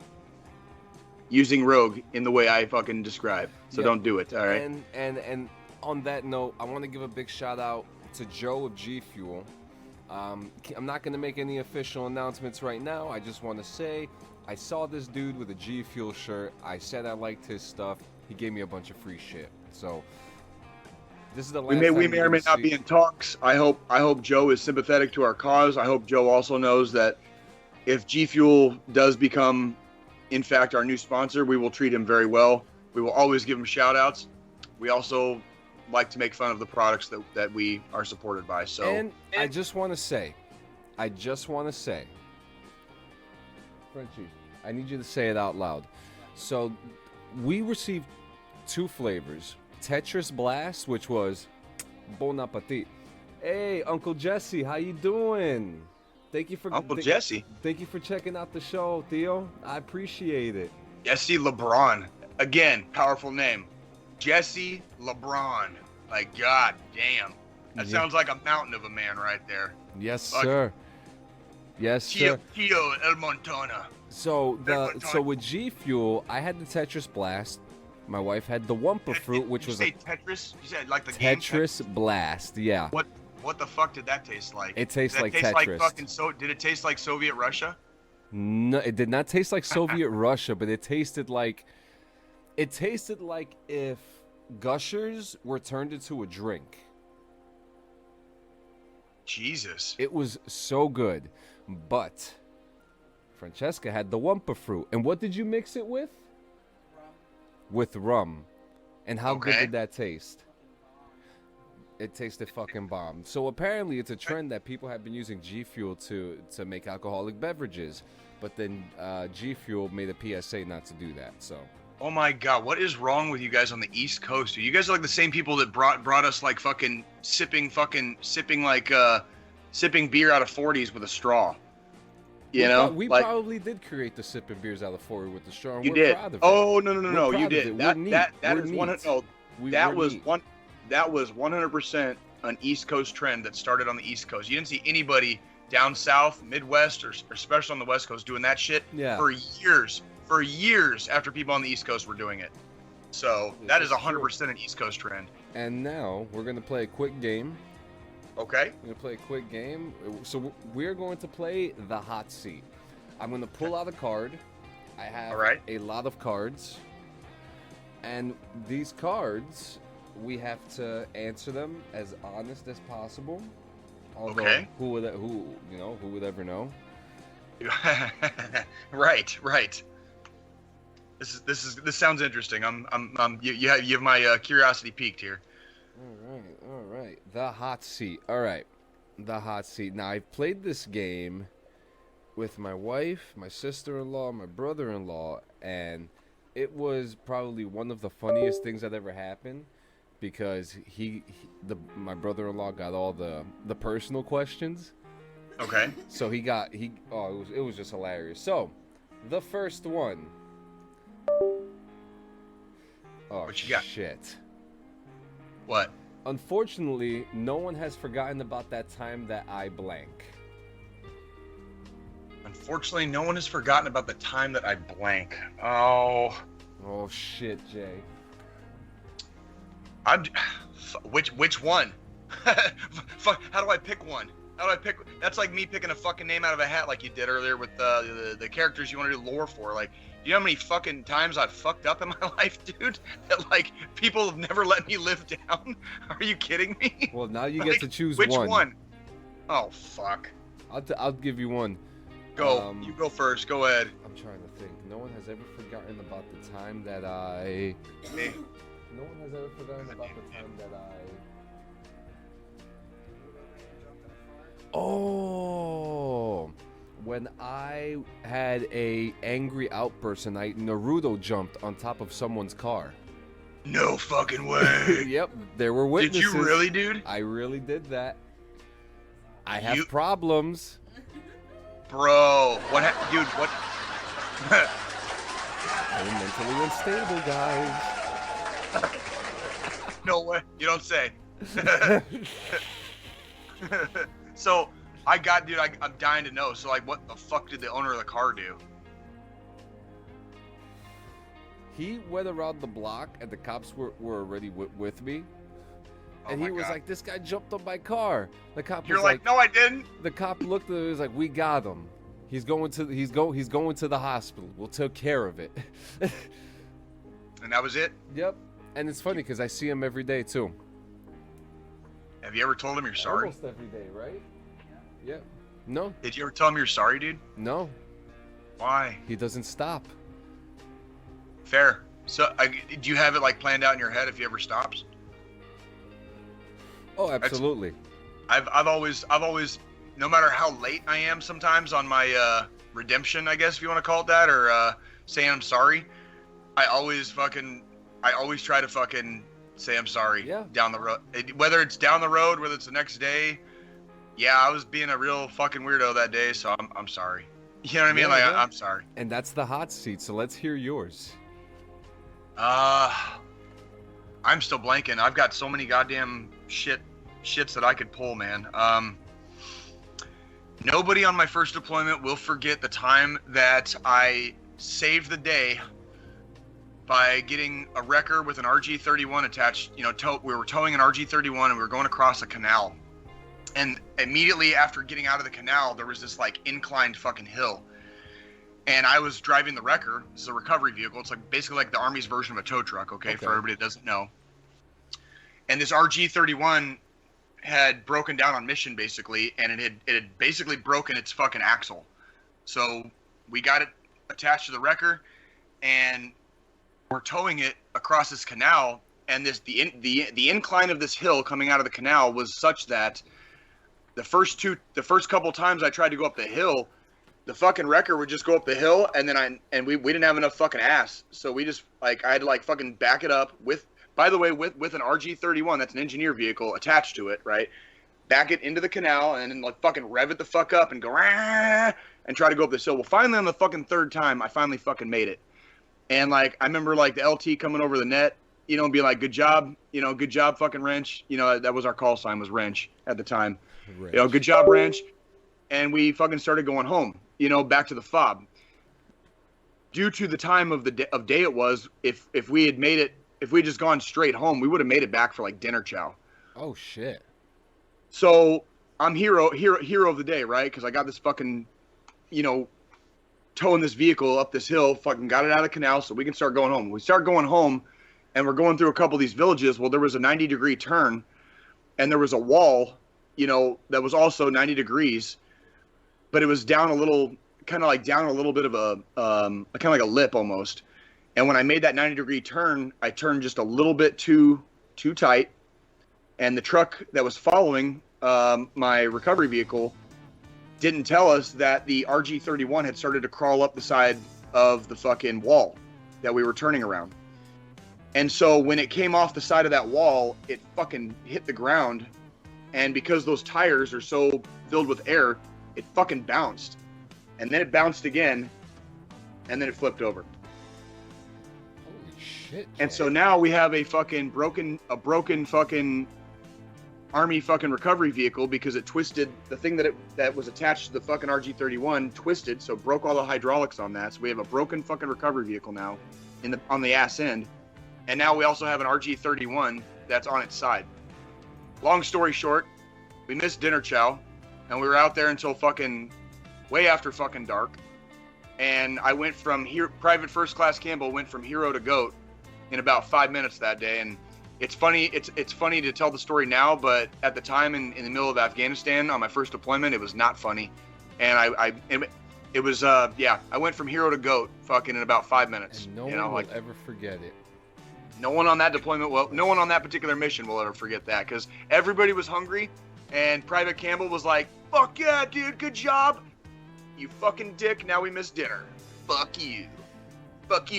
using Rogue in the way I fucking describe. So don't do it, all right? And on that note, I want to give a big shout out to Joe of G Fuel. I'm not going to make any official announcements right now. I just want to say I saw this dude with a G Fuel shirt. I said I liked his stuff. He gave me a bunch of free shit. So this is the last time we may or may not be in talks. I hope Joe is sympathetic to our cause. I hope Joe also knows that if G Fuel does become, in fact, our new sponsor, we will treat him very well. We will always give him shout outs. We also like to make fun of the products that we are supported by. So, and I just want to say, Frenchie, I need you to say it out loud. So we received 2 flavors. Tetris Blast, which was bon appetit. Hey, Uncle Jesse, how you doing? Thank you for Jesse. Thank you for checking out the show, Theo. I appreciate it. Jesse LeBron. Again, powerful name. Jesse LeBron. Like, god damn. That sounds like a mountain of a man right there. Yes, sir. Yes, sir. Tio El Montana. So with G Fuel, I had the Tetris Blast. My wife had the Wumpa Fruit, which was Tetris. You said like the Tetris Blast. Yeah. What the fuck did that taste like? It tastes like Tetris. Did it taste like Soviet Russia? No, it did not taste like Soviet Russia, but it tasted like if Gushers were turned into a drink. Jesus. It was so good. But Francesca had the Wumpa Fruit. And what did you mix it with? With rum. And how good did that taste? It tasted fucking bomb. So apparently it's a trend that people have been using G Fuel to make alcoholic beverages. But then G Fuel made a PSA not to do that. So. Oh my god, what is wrong with you guys on the East Coast? You guys are like the same people that brought us like fucking sipping beer out of 40s with a straw. We probably did create the sipping beers out of 40 with the straw. And you we're did. Proud of it. Oh no, you did. That was 100% an East Coast trend that started on the East Coast. You didn't see anybody down south, Midwest, or especially on the West Coast, doing that shit Yeah. for years after people on the East Coast were doing it. So that is 100% an East Coast trend. And now we're gonna play a quick game. Okay. We're gonna play a quick game. So we're going to play the hot seat. I'm gonna pull out a card. I have a lot of cards, and these cards we have to answer them as honest as possible. Although, who would ever know? Right. This sounds interesting. You have my curiosity piqued here. All right. The hot seat. All right. The hot seat. Now, I've played this game with my wife, my sister-in-law, my brother-in-law, and it was probably one of the funniest things that ever happened because my brother-in-law got all the personal questions. Okay. So it was just hilarious. So, the first one. Oh, what you got? Shit. What? Unfortunately, no one has forgotten about that time that I blank. Unfortunately, no one has forgotten about the time that I blank. Oh shit, Jay. Which one? How do I pick one? That's like me picking a fucking name out of a hat like you did earlier with the characters you want to do lore for. Like, you know how many fucking times I've fucked up in my life, dude? That, like, people have never let me live down? Are you kidding me? Well, now you get to choose which one. Which one? Oh, fuck. I'll give you one. Go. You go first. Go ahead. I'm trying to think. No one has ever forgotten about the time that I... Me. No one has ever forgotten about the time that I... Oh, when I had a angry outburst and Naruto jumped on top of someone's car. No fucking way. Yep, there were witnesses. Did you really, dude? I really did that. I have problems. Bro, dude, what? I'm mentally unstable, guys. No way. You don't say. So, I'm dying to know. So, like, what the fuck did the owner of the car do? He went around the block, and the cops were already with me. And he was like, "This guy jumped on my car." The cop was like, "No, I didn't." The cop looked at him and was like, "We got him. He's going to the hospital. We'll take care of it." And that was it? Yep. And it's funny because I see him every day too. Have you ever told him you're sorry? Almost every day, right? Yeah. No. Did you ever tell him you're sorry, dude? No. Why? He doesn't stop. Fair. So, do you have it like planned out in your head if he ever stops? Oh, absolutely. I've always, no matter how late I am sometimes on my redemption, I guess if you want to call it that, or saying I'm sorry, I always try to fucking say I'm sorry. Yeah. Down the road, whether it's down the road, whether it's the next day. Yeah, I was being a real fucking weirdo that day, so I'm sorry. You know what I mean? I'm sorry. And that's the hot seat, so let's hear yours. I'm still blanking. I've got so many goddamn shits that I could pull, man. Nobody on my first deployment will forget the time that I saved the day by getting a wrecker with an RG-31 attached. You know, we were towing an RG-31 and we were going across a canal. And immediately after getting out of the canal, there was this like inclined fucking hill. And I was driving the wrecker. This is a recovery vehicle. It's like basically like the Army's version of a tow truck, okay. For everybody that doesn't know. And this RG-31 had broken down on mission basically, and it had basically broken its fucking axle. So we got it attached to the wrecker, and we're towing it across this canal. And the incline of this hill coming out of the canal was such that the first couple times I tried to go up the hill, the fucking wrecker would just go up the hill, and then we didn't have enough fucking ass, so we just I had to like fucking back it up with. By the way, with an RG-31, that's an engineer vehicle attached to it, right? Back it into the canal and then like fucking rev it the fuck up and go and try to go up this hill. Well, finally on the fucking third time, I finally fucking made it. And like I remember like the LT coming over the net, you know, and be like, "Good job, you know, good job, fucking Wrench." You know, that was our call sign, was Wrench at the time. Wrench. You know, "Good job, Wrench." and we fucking started going home, you know, back to the fob. Due to the time of day it was, if we had made it, if we just gone straight home, we would have made it back for like dinner chow. Oh shit. So I'm hero of the day, right? Because I got this fucking, you know, towing this vehicle up this hill, fucking got it out of the canal so we can start going home. We start going home, and we're going through a couple of these villages. Well, there was a 90-degree turn, and there was a wall, you know, that was also 90 degrees, but it was down a little, kind of like down a little bit of a, kind of like a lip almost. And when I made that 90-degree turn, I turned just a little bit too tight, and the truck that was following my recovery vehicle didn't tell us that the RG31 had started to crawl up the side of the fucking wall that we were turning around. And so when it came off the side of that wall, it fucking hit the ground. And because those tires are so filled with air, it fucking bounced. And then it bounced again, and then it flipped over. Holy shit. And so now we have a broken fucking Army fucking recovery vehicle because it twisted the thing that was attached to the fucking RG31 twisted, so broke all the hydraulics on that. So we have a broken fucking recovery vehicle now on the ass end. And now we also have an RG31 that's on its side. Long story short, we missed dinner chow, and we were out there until fucking way after fucking dark. And I went from here, Private First Class Campbell went from hero to goat in about 5 minutes that day. And it's funny. It's funny to tell the story now, but at the time in the middle of Afghanistan on my first deployment, it was not funny. And it was I went from hero to goat fucking in about 5 minutes. And no one will ever forget it. No one on that deployment no one on that particular mission will ever forget that, because everybody was hungry, and Private Campbell was like, "Fuck yeah, dude, good job. You fucking dick. Now we missed dinner. Fuck you,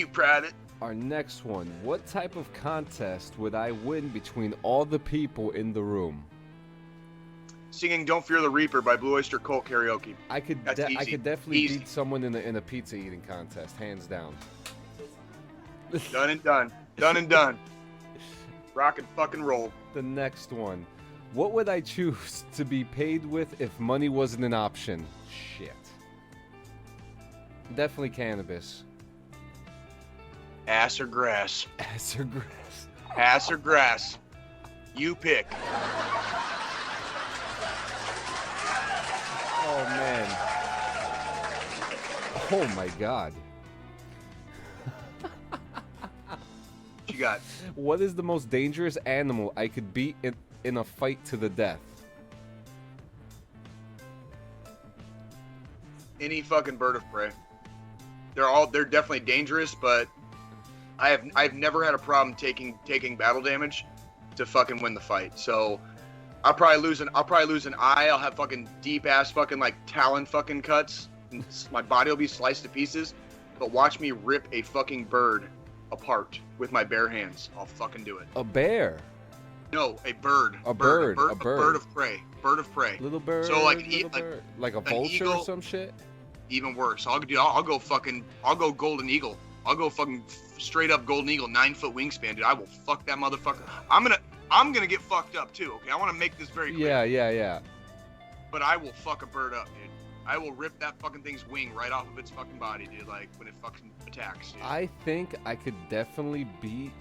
Private." Our next one. What type of contest would I win between all the people in the room? Singing "Don't Fear the Reaper" by Blue Oyster Cult karaoke. I could That's easy. I could definitely Easy. beat someone in a pizza eating contest, hands down. Done and done. Done and done. Rock and fucking roll. The next one. What would I choose to be paid with if money wasn't an option? Shit. Definitely cannabis. Ass or grass. Ass or grass. Ass or grass. You pick. Oh man. Oh my god. What you got? What is the most dangerous animal I could beat in a fight to the death? Any fucking bird of prey. They're definitely dangerous, but I've never had a problem taking battle damage to fucking win the fight. So I'll probably lose an eye. I'll have fucking deep ass fucking like talon fucking cuts. My body will be sliced to pieces. But watch me rip a fucking bird apart with my bare hands. I'll fucking do it. A bear. No, a bird. A bird. A bird of prey. Bird of prey. Little bird. So like like a vulture eagle, or some shit. Even worse. I'll go golden eagle. I'll go fucking straight up golden eagle, 9-foot wingspan, dude. I will fuck that motherfucker. I'm gonna get fucked up too. Okay, I want to make this very clear. Yeah. But I will fuck a bird up, dude. I will rip that fucking thing's wing right off of its fucking body, dude. Like when it fucking attacks, dude. I think I could definitely beat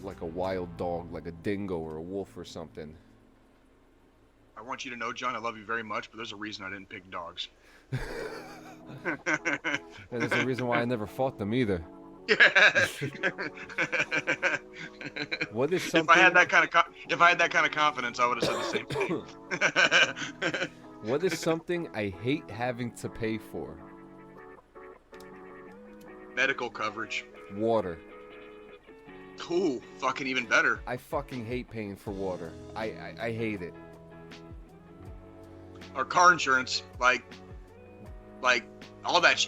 like a wild dog, like a dingo or a wolf or something. I want you to know, John, I love you very much, but there's a reason I didn't pick dogs. And there's a reason why I never fought them either. Yeah. What is something? If I had that kind of confidence, I would have said the same thing. What is something I hate having to pay for? Medical coverage. Water. Cool. Fucking even better. I fucking hate paying for water. I hate it. Or car insurance, like all that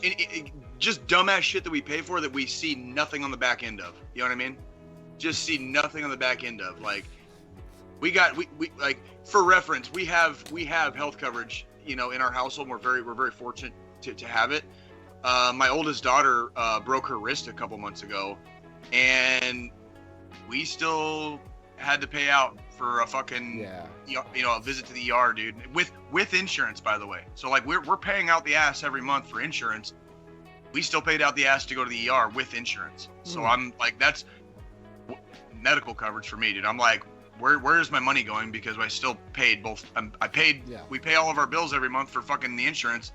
just dumbass shit that we pay for that we see nothing on the back end of. You know what I mean? Just see nothing on the back end of. Like we like, for reference, we have health coverage, you know, in our household. We're very fortunate to have it. My oldest daughter broke her wrist a couple months ago, and we still had to pay out for a fucking a visit to the ER, dude, with insurance, by the way. So like we're paying out the ass every month for insurance. We still paid out the ass to go to the ER with insurance. So I'm like, that's medical coverage for me, dude. I'm like, where is my money going? Because I still paid both. We pay all of our bills every month for fucking the insurance.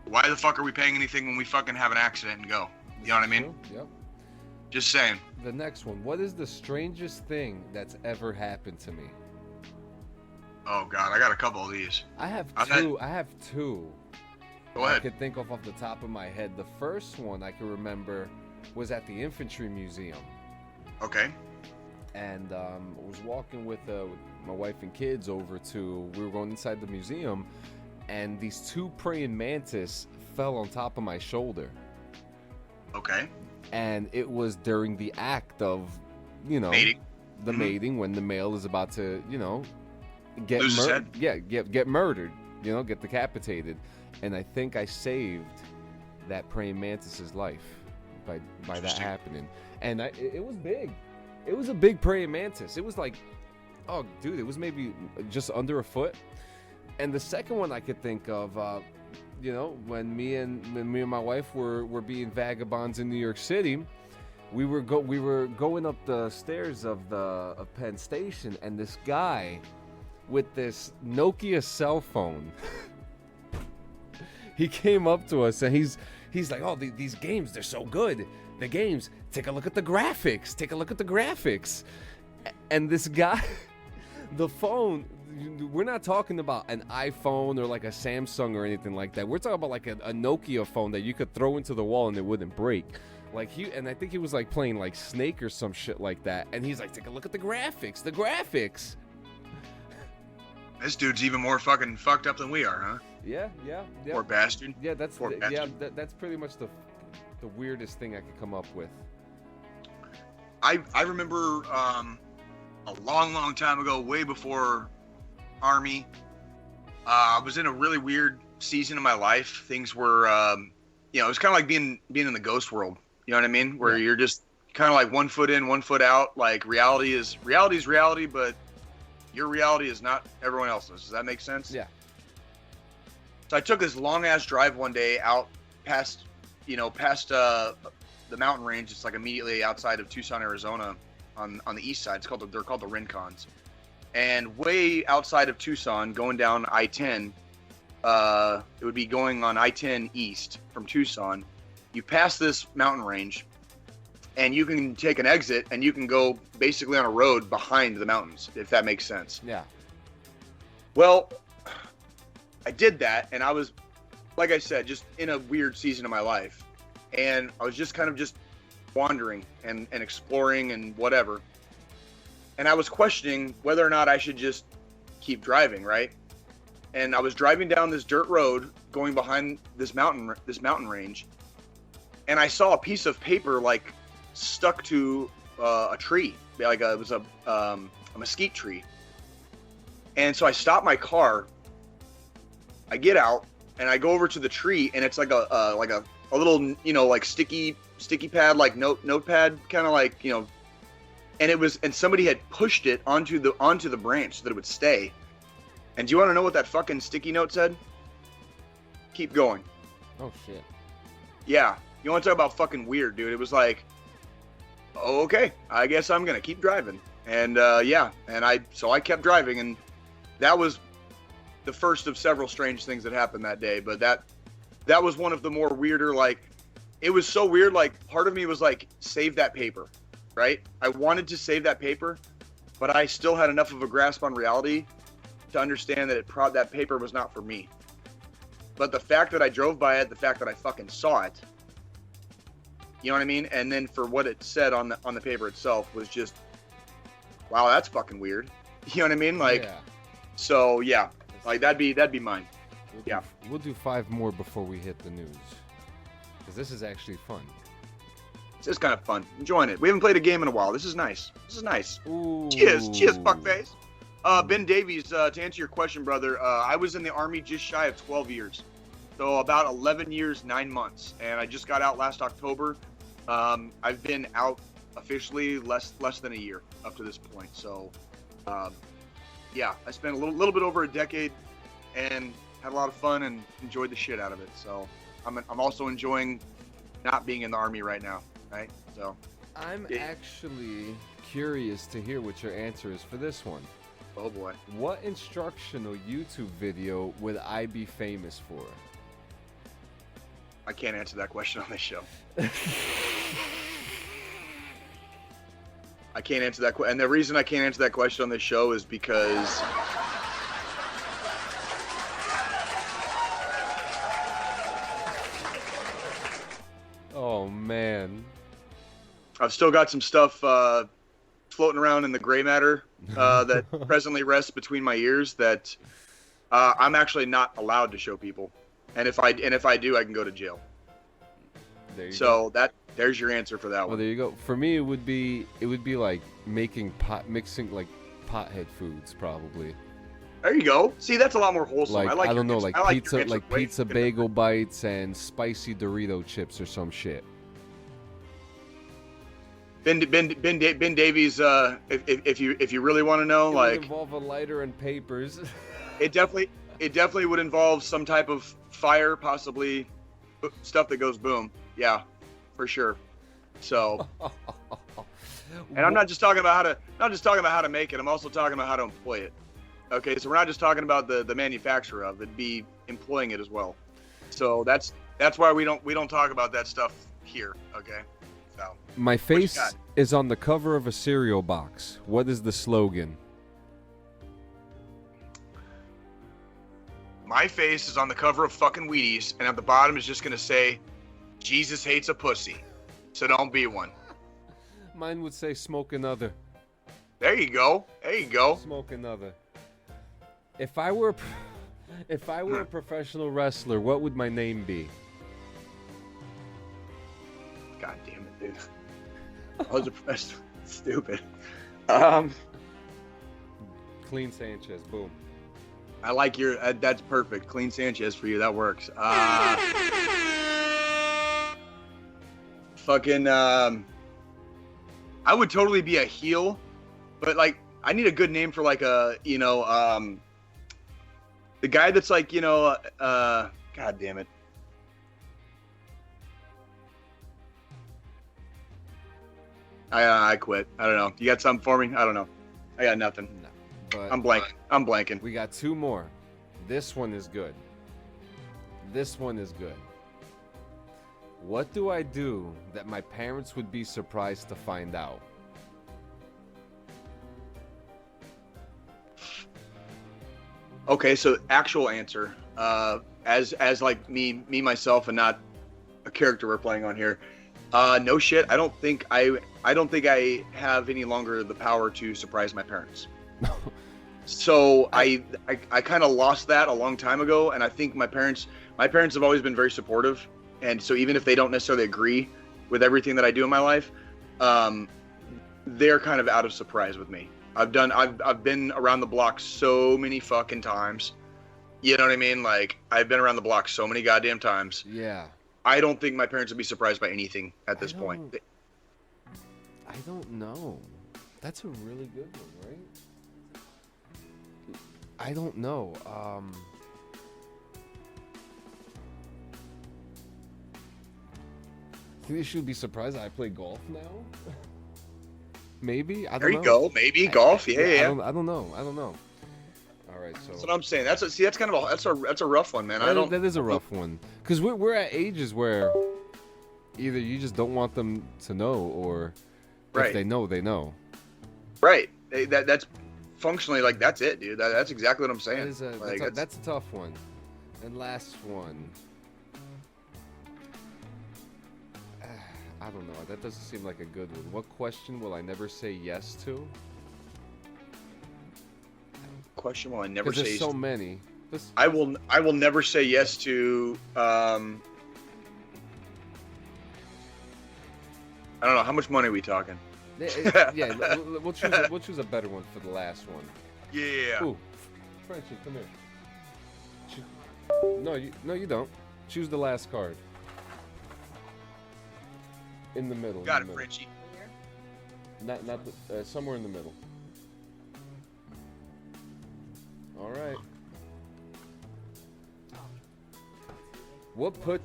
Why the fuck are we paying anything when we fucking have an accident and go? You know what I mean? Yep. Just saying. The next one. What is the strangest thing that's ever happened to me? Oh God, I got a couple of these. I have two. Go ahead. I could think off the top of my head. The first one I can remember was at the Infantry Museum. Okay. And I was walking with my wife and kids over we were going inside the museum, and these two praying mantis fell on top of my shoulder. Okay. And it was during the act of, mating. The mating, when the male is about to, get lose his head. Yeah, get murdered, get decapitated. And I think I saved that praying mantis's life by that happening. And it was big. It was a big praying mantis. It was like, oh, dude, it was maybe just under a foot. And the second one I could think of, when me and my wife were being vagabonds in New York City, we were going up the stairs of Penn Station, and this guy with this Nokia cell phone, he came up to us and he's like, oh, these games, they're so good. The games, take a look at the graphics. And this guy, the phone, we're not talking about an iPhone or like a Samsung or anything like that. We're talking about like a Nokia phone that you could throw into the wall and it wouldn't break. And I think he was like playing like Snake or some shit like that. And he's like, take a look at the graphics. This dude's even more fucking fucked up than we are, huh? Yeah. Poor bastard. Yeah, that's pretty much the weirdest thing I could come up with. I remember a long time ago, way before Army, I was in a really weird season of my life. Things were, it was kind of like being in the ghost world. You know what I mean? Where you're just kind of like 1 foot in, 1 foot out. Like reality is reality, but your reality is not everyone else's. Does that make sense? Yeah. So I took this long ass drive one day out past the mountain range. It's like immediately outside of Tucson, Arizona, on the east side. They're called the Rincons. And way outside of Tucson, going down I-10, it would be going on I-10 east from Tucson. You pass this mountain range, and you can take an exit, and you can go basically on a road behind the mountains, if that makes sense. Yeah. Well, I did that, and I was, like I said, just in a weird season of my life. And I was just kind of just wandering and exploring and whatever. And I was questioning whether or not I should just keep driving, right? And I was driving down this dirt road going behind this mountain range. And I saw a piece of paper like stuck to a tree. Like it was a mesquite tree. And so I stopped my car. I get out and I go over to the tree, and it's like a little, like sticky pad, like notepad, kind of like, and somebody had pushed it onto the branch so that it would stay. And do you want to know what that fucking sticky note said? Keep going. Oh shit. Yeah. You want to talk about fucking weird, dude? It was like, oh, okay, I guess I'm gonna keep driving. And so I kept driving, and that was the first of several strange things that happened that day. But that was one of the more weirder, like, it was so weird, like, part of me was like, save that paper, right? I wanted to save that paper, but I still had enough of a grasp on reality to understand that that paper was not for me. But the fact that I drove by it, the fact that I fucking saw it, you know what I mean? And then for what it said on the paper itself was just, wow, that's fucking weird. You know what I mean? Like, yeah. So yeah, like that'd be mine. We'll do 5 more before we hit the news, because this is actually fun. It's just kind of fun. Enjoying it. We haven't played a game in a while. This is nice. Ooh. Cheers, fuckface. Ben Davies, to answer your question, brother, I was in the Army just shy of 12 years. So about 11 years, 9 months. And I just got out last October. I've been out officially less than a year up to this point. So, yeah, I spent a little bit over a decade and had a lot of fun and enjoyed the shit out of it. So I'm also enjoying not being in the Army right now, right? So I'm actually curious to hear what your answer is for this one. oh boy. What instructional YouTube video would I be famous for? I can't answer that question on this show. I can't answer that question. And the reason I can't answer that question on this show is because Oh man. I've still got some stuff floating around in the gray matter that presently rests between my ears that I'm actually not allowed to show people. And if I do, I can go to jail. There you So go. there's your answer for that Well, one. there you go. For me, it would be like mixing like pothead foods, probably. There you go. See, that's a lot more wholesome. Like I I don't know, your like answer. I pizza, your answer like way pizza different. bagel bites and spicy Dorito chips or some shit. Ben Davies. If you really want to know, It would like involve a lighter and papers. it definitely would involve some type of fire, possibly stuff that goes boom. Yeah, for sure. So, and I'm not just talking about how to make it. I'm also talking about how to employ it. Okay, so we're not just talking about the manufacturer of it, it'd be employing it as well. So that's why we don't talk about that stuff here. Okay. So My you face got? is on the cover of a cereal box. What is the slogan? My face is on the cover of fucking Wheaties, and at the bottom is just gonna say, "Jesus hates a pussy, so don't be one." Mine would say smoke another. There you go. There you go. Smoke another. If I were a professional wrestler, what would my name be? God damn it, dude. I was a professional. Stupid. Clean Sanchez. Boom. I like your. That's perfect. Clean Sanchez for you. That works. Fucking. I would totally be a heel, but like I need a good name for like a the guy that's like God damn it. I quit. I don't know. You got something for me? I don't know. I got nothing. No. But I'm blanking. we got two more. This one is good. This one is good. What do I do that my parents would be surprised to find out? Okay, so actual answer. As like me myself and not a character we're playing on here. No shit. I don't think I have any longer the power to surprise my parents. So I kind of lost that a long time ago, and I think my parents have always been very supportive, and so even if they don't necessarily agree with everything that I do in my life, they're kind of out of surprise with me. I've been around the block so many fucking times. You know what I mean? Like I've been around the block so many goddamn times. Yeah. I don't think my parents would be surprised by anything at this point. I don't know. That's a really good one, right? I don't know. Think they should be surprised that I play golf now? Maybe. I don't know. There you go. Maybe golf. Yeah. I don't know. All right, so That's what I'm saying. That's kind of that's a rough one, man. that is a rough one because we're at ages where either you just don't want them to know, or Right. if they know, they know. Right. That's functionally like that's it, dude. That's exactly what I'm saying. That's a tough one. And last one. I don't know. That doesn't seem like a good one. What question will I never say yes to? Question will I never Because say. there's so many. I will never say yes to. I don't know how much money are we talking. Yeah, we'll choose a better one for the last one. Yeah. Ooh, Frenchie, come here. No, you don't. Choose the last card. In the middle. Got in it, the middle. Frenchie. Not the, somewhere in the middle. All right. What put?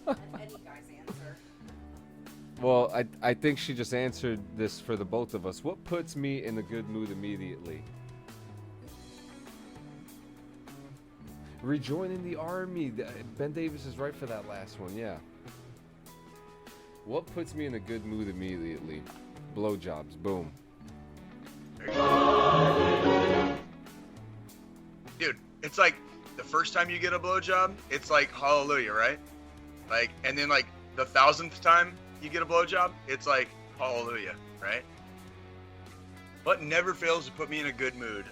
Any guy's answer. Well, I think she just answered this for the both of us. What puts me in a good mood immediately? Rejoining the army. Ben Davis is right for that last one. Yeah. What puts me in a good mood immediately? Blowjobs. Boom. Dude, it's like the first time you get a blowjob, it's like hallelujah, right? Like, and then like the 1000th time you get a blowjob, it's like hallelujah, right? What never fails to put me in a good mood?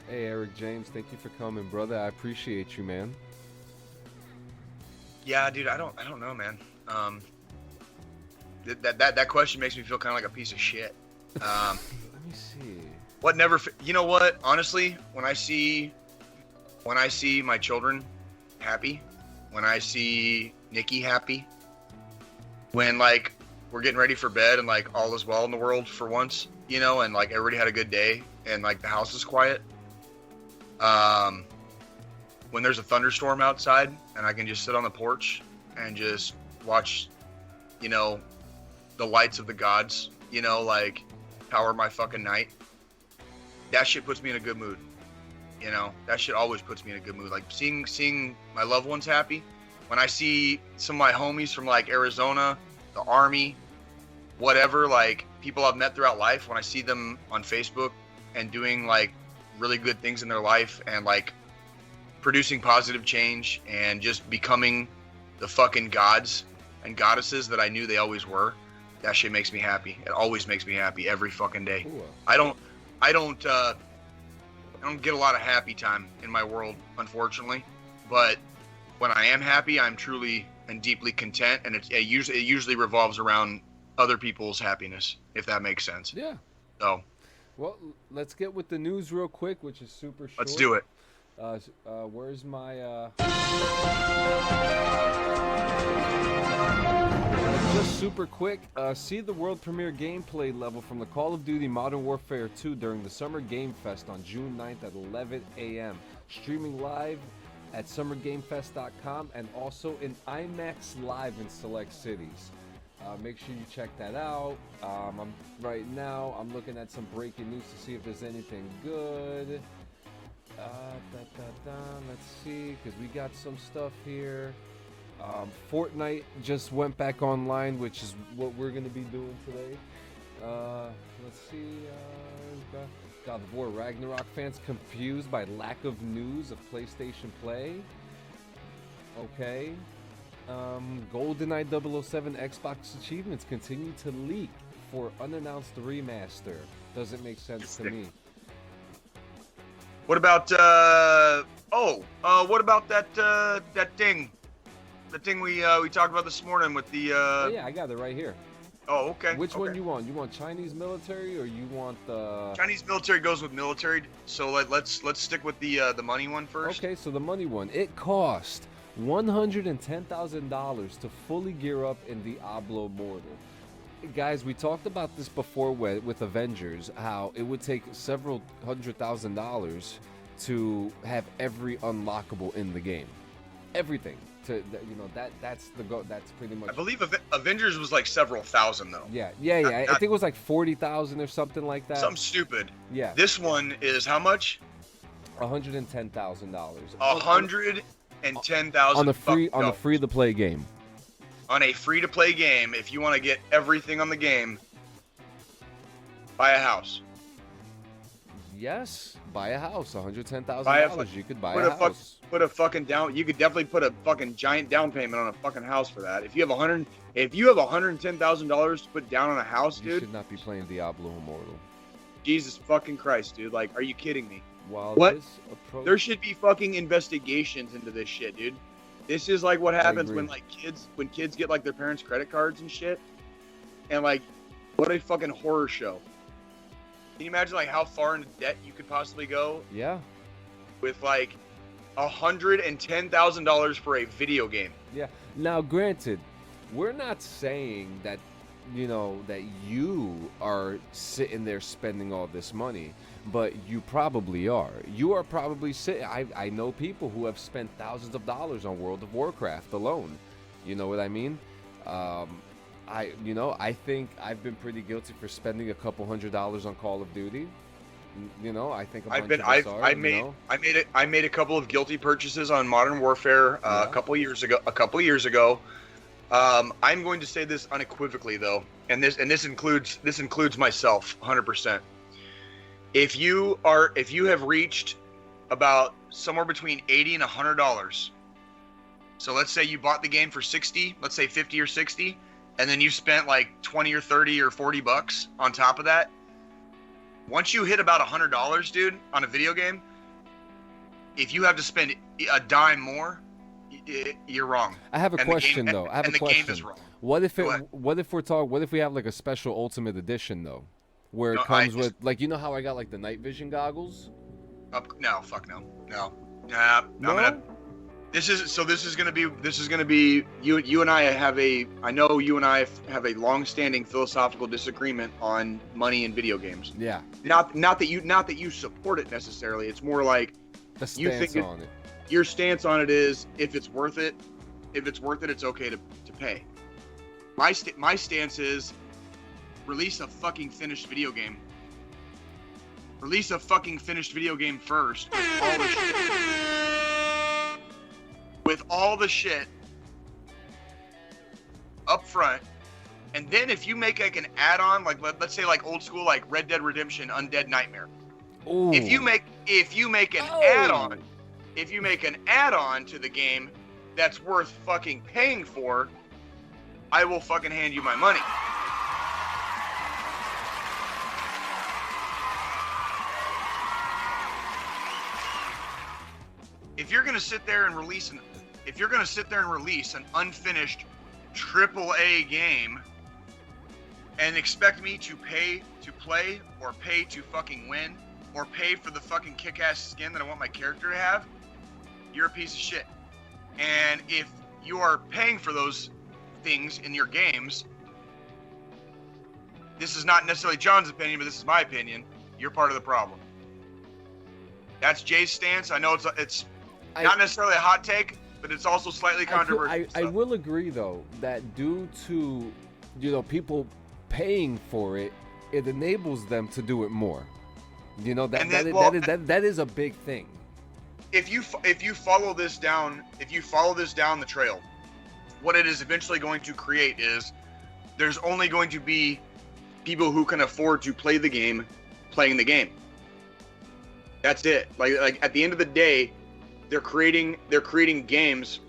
Hey, Eric James, thank you for coming, brother. I appreciate you, man. Yeah, dude, I don't know, man. That question makes me feel kind of like a piece of shit. Let me see. What never, you know what? Honestly, when I see my children happy, when I see Nikki happy, when like we're getting ready for bed and like all is well in the world for once, you know, and like everybody had a good day and like the house is quiet. When there's a thunderstorm outside and I can just sit on the porch and just watch, you know, the lights of the gods, you know, like power my fucking night. That shit puts me in a good mood. You know, that shit always puts me in a good mood. Like seeing my loved ones happy. When I see some of my homies from like Arizona, the Army, whatever, like people I've met throughout life, when I see them on Facebook and doing like really good things in their life and like producing positive change and just becoming the fucking gods and goddesses that I knew they always were, that shit makes me happy. It always makes me happy every fucking day. Ooh. I don't get a lot of happy time in my world, unfortunately, but when I am happy, I'm truly and deeply content, and it usually revolves around other people's happiness, if that makes sense. Yeah. So, well, let's get with the news real quick, which is super short. let's do it. Where's my just super quick, see the world premiere gameplay level from the Call of Duty Modern Warfare 2 during the Summer Game Fest on June 9th at 11 a.m. Streaming live at summergamefest.com and also in IMAX Live in select cities. Make sure you check that out. Right now I'm looking at some breaking news to see if there's anything good. Let's see, because we got some stuff here. Fortnite just went back online, which is what we're going to be doing today. Let's see. God of War Ragnarok fans confused by lack of news of PlayStation Play. Okay. GoldenEye 007 Xbox achievements continue to leak for unannounced remaster. Doesn't make sense to me. What about what about that thing? The thing we talked about this morning with the Oh yeah, I got it right here. Oh, okay. Which okay. one you want? You want Chinese military or you want the Chinese military goes with military, so let's stick with the money one first. Okay, so the money one. It cost $110,000 to fully gear up in Diablo Immortal. Guys, we talked about this before with Avengers, how it would take several $100,000 to have every unlockable in the game. Everything. That's the go. That's pretty much. I believe Avengers was like several thousand though. Yeah. I think it was like 40,000 or something like that. Something stupid. Yeah. This one is how much? $110,000. $110,000 on a free to play game. On a free to play game, if you want to get everything on the game, buy a house. Yes, buy a house. $110,000. You could buy a house. Put a fucking down. You could definitely put a fucking giant down payment on a fucking house for that. If you have $110,000 to put down on a house, dude, you should not be playing Diablo Immortal. Jesus fucking Christ, dude! Like, are you kidding me? While what? There should be fucking investigations into this shit, dude. This is like what happens when kids get like their parents' credit cards and shit, and like, what a fucking horror show. Can you imagine like how far into debt you could possibly go? Yeah. With like $110,000 for a video game. Yeah. Now, granted, we're not saying that, you know, that you are sitting there spending all this money, but you probably are. You are probably sitting. I know people who have spent thousands of dollars on World of Warcraft alone. You know what I mean? I think I've been pretty guilty for spending a couple $100s on Call of Duty. You know, I think I made a couple of guilty purchases on Modern Warfare a couple years ago. I'm going to say this unequivocally though, and this includes myself 100%. If you have reached about somewhere between $80 and $100, so let's say you bought the game for 60, let's say 50 or 60, and then you spent like 20 or 30 or 40 bucks on top of that. Once you hit about $100, dude, on a video game, if you have to spend a dime more, you're wrong. I have a question though. The game is wrong. What if we have like a special Ultimate Edition though, where it comes with, like, you know how I got like the night vision goggles? No, fuck no. No. This is gonna be you and I have a long-standing philosophical disagreement on money in video games. Yeah. Not that you support it necessarily. It's more like the stance on it. Your stance on it is if it's worth it, it's okay to pay. My stance is release a fucking finished video game. Release a fucking finished video game first with all the shit up front, and then if you make like an add-on, like let's say like old school like Red Dead Redemption Undead Nightmare. Ooh. If you make an add-on, if you make an add-on to the game that's worth fucking paying for, I will fucking hand you my money. If you're gonna sit there and release an unfinished AAA game and expect me to pay to play or pay to fucking win or pay for the fucking kick-ass skin that I want my character to have, you're a piece of shit. And if you are paying for those things in your games, this is not necessarily John's opinion, but this is my opinion, you're part of the problem. That's Jay's stance. I know it's not necessarily a hot take, but it's also slightly controversial. I will agree though that due to, you know, people paying for it, it enables them to do it more. You know, that is a big thing. If you follow this down the trail, what it is eventually going to create is there's only going to be people who can afford to play the game playing the game. That's it. Like at the end of the day, they're creating games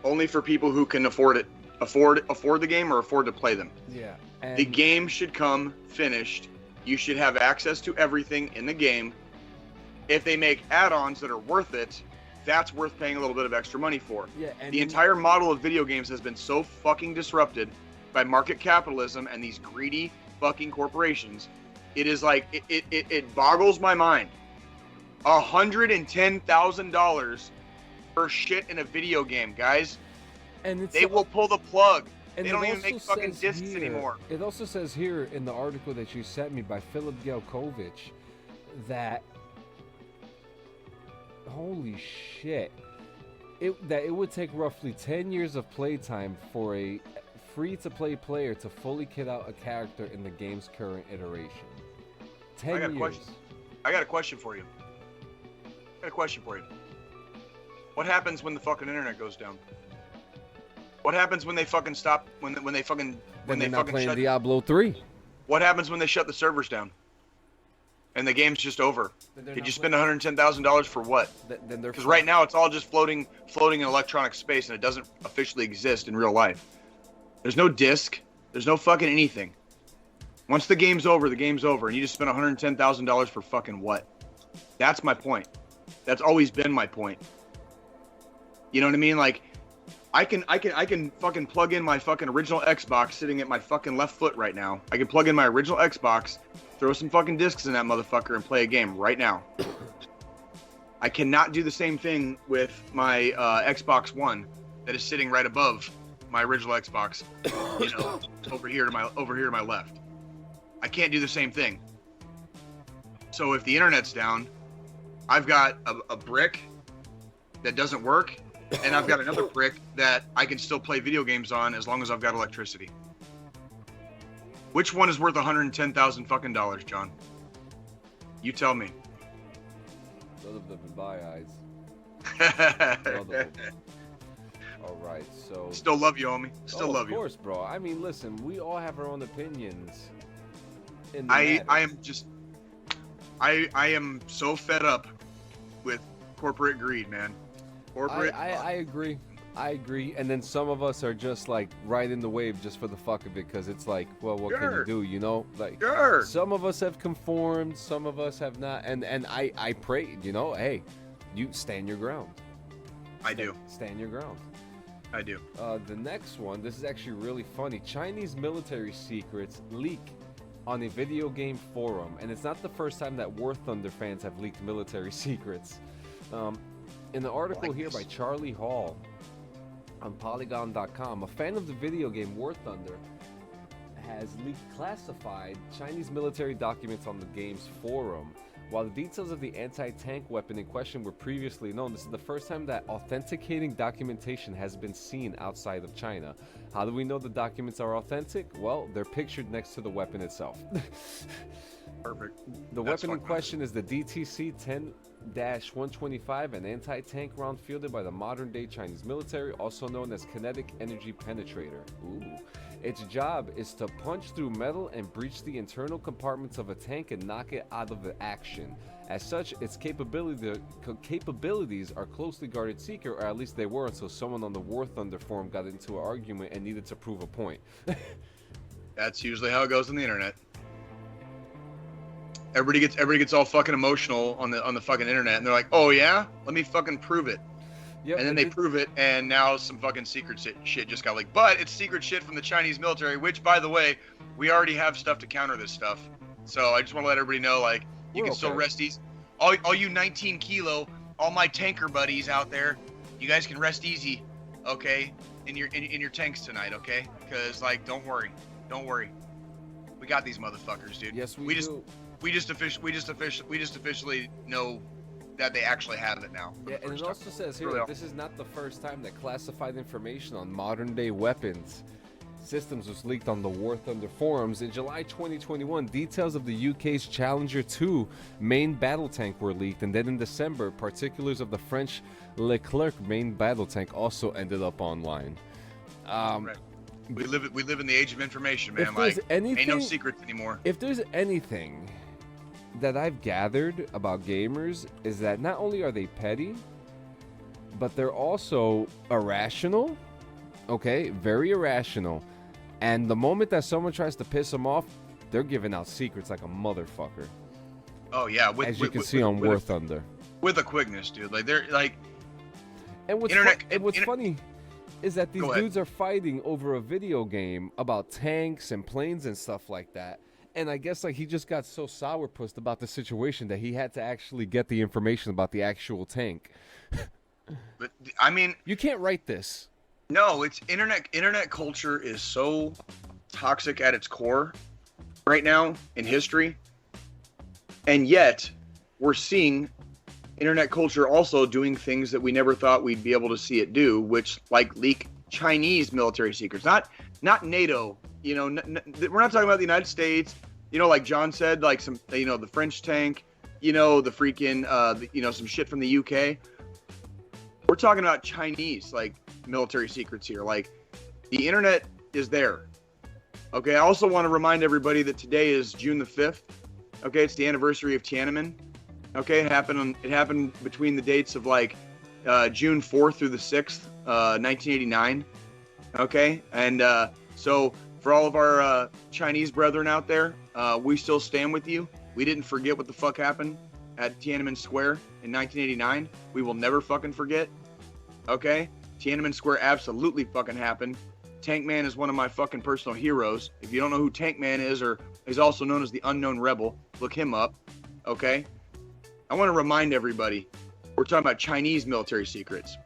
only for people who can afford the game or afford to play them. Yeah. The game should come finished. You should have access to everything in the game. If they make add-ons that are worth it, that's worth paying a little bit of extra money for. Yeah, and the entire model of video games has been so fucking disrupted by market capitalism and these greedy fucking corporations. It is like it boggles my mind. $110,000 for shit in a video game, guys. And they will pull the plug. And they don't even make fucking discs anymore. It also says here in the article that you sent me by Filip Gelkovich that, holy shit, that it would take roughly 10 years of playtime for a free-to-play player to fully kit out a character in the game's current iteration. 10 years. I got a question for you. What happens when the fucking internet goes down? What happens when they fucking stop? When they fucking playing Diablo 3? What happens when they shut the servers down? And the game's just over. Did you spend $110,000 for what? Because right now it's all just floating in electronic space, and it doesn't officially exist in real life. There's no disc. There's no fucking anything. Once the game's over, the game's over, and you just spent $110,000 for fucking what? That's my point. That's always been my point. You know what I mean? Like, I can fucking plug in my fucking original Xbox sitting at my fucking left foot right now. I can plug in my original Xbox, throw some fucking discs in that motherfucker, and play a game right now. I cannot do the same thing with my Xbox One that is sitting right above my original Xbox, you know, over here to my left. I can't do the same thing. So if the internet's down, I've got a brick that doesn't work, and I've got another brick that I can still play video games on as long as I've got electricity. Which one is worth $110,000 fucking dollars, John? You tell me. None of them in my eyes. None of them. All right, so. Still love you, homie. Still love you. Of course, bro. I mean, listen, we all have our own opinions. I am so fed up with corporate greed, man. Corporate. I agree. I agree. And then some of us are just like riding the wave just for the fuck of it, because it's like, well, what can you do? You know, like some of us have conformed, some of us have not. And I pray, you know, hey, you stand your ground. I do. Stand your ground. I do. The next one, this is actually really funny. Chinese military secrets leak on a video game forum, and it's not the first time that War Thunder fans have leaked military secrets. In the article here by Charlie Hall on Polygon.com, a fan of the video game War Thunder has leaked classified Chinese military documents on the game's forum. While the details of the anti-tank weapon in question were previously known, this is the first time that authenticating documentation has been seen outside of China. How do we know the documents are authentic? Well, they're pictured next to the weapon itself. Perfect. The weapon in question is the DTC 10-125, an anti-tank round fielded by the modern-day Chinese military, also known as kinetic energy penetrator. Ooh. Its job is to punch through metal and breach the internal compartments of a tank and knock it out of action. As such, its capabilities are closely guarded secret, or at least they were until someone on the War Thunder forum got into an argument and needed to prove a point. That's usually how it goes on the internet. Everybody gets all fucking emotional on the fucking internet, and they're like, "Oh yeah, let me fucking prove it." Yep, and then they prove it, and now some fucking secret shit just got leaked. But it's secret shit from the Chinese military, which, by the way, we already have stuff to counter this stuff. So I just want to let everybody know, like, you can still rest easy. All you 19 kilo, all my tanker buddies out there, you guys can rest easy, okay, in your tanks tonight, okay? Because, like, don't worry, we got these motherfuckers, dude. Yes, we do. We just officially know that they actually have it now. Yeah, and it also says here that this is not the first time that classified information on modern-day weapons systems was leaked on the War Thunder forums. In July 2021, details of the UK's Challenger 2 main battle tank were leaked, and then in December, particulars of the French Leclerc main battle tank also ended up online. Right. We live in the age of information, man. Like, ain't no secrets anymore. If there's anything that I've gathered about gamers is that not only are they petty, but they're also irrational. Okay, very irrational. And the moment that someone tries to piss them off, they're giving out secrets like a motherfucker. Oh yeah, as you can see on War Thunder. With a quickness, dude. Like they're like. And what's funny is that these dudes are fighting over a video game about tanks and planes and stuff like that. And I guess like he just got so sourpussed about the situation that he had to actually get the information about the actual tank. But I mean, you can't write this. No, it's internet culture is so toxic at its core right now in history. And yet we're seeing internet culture also doing things that we never thought we'd be able to see it do, which like leak Chinese military secrets, not NATO. You know, we're not talking about the United States. You know, like John said, like some, you know, the French tank. You know, the freaking, you know, some shit from the UK. We're talking about Chinese, like, military secrets here. Like, the internet is there. Okay, I also want to remind everybody that today is June the 5th. Okay, it's the anniversary of Tiananmen. Okay, it happened between the dates of like June 4th through the 6th, 1989. Okay, and so for all of our Chinese brethren out there, we still stand with you. We didn't forget what the fuck happened at Tiananmen Square in 1989. We will never fucking forget. Okay, Tiananmen Square absolutely fucking happened. Tank Man is one of my fucking personal heroes. If you don't know who Tank Man is, or he's also known as the Unknown Rebel, look him up. Okay, I want to remind everybody, we're talking about Chinese military secrets.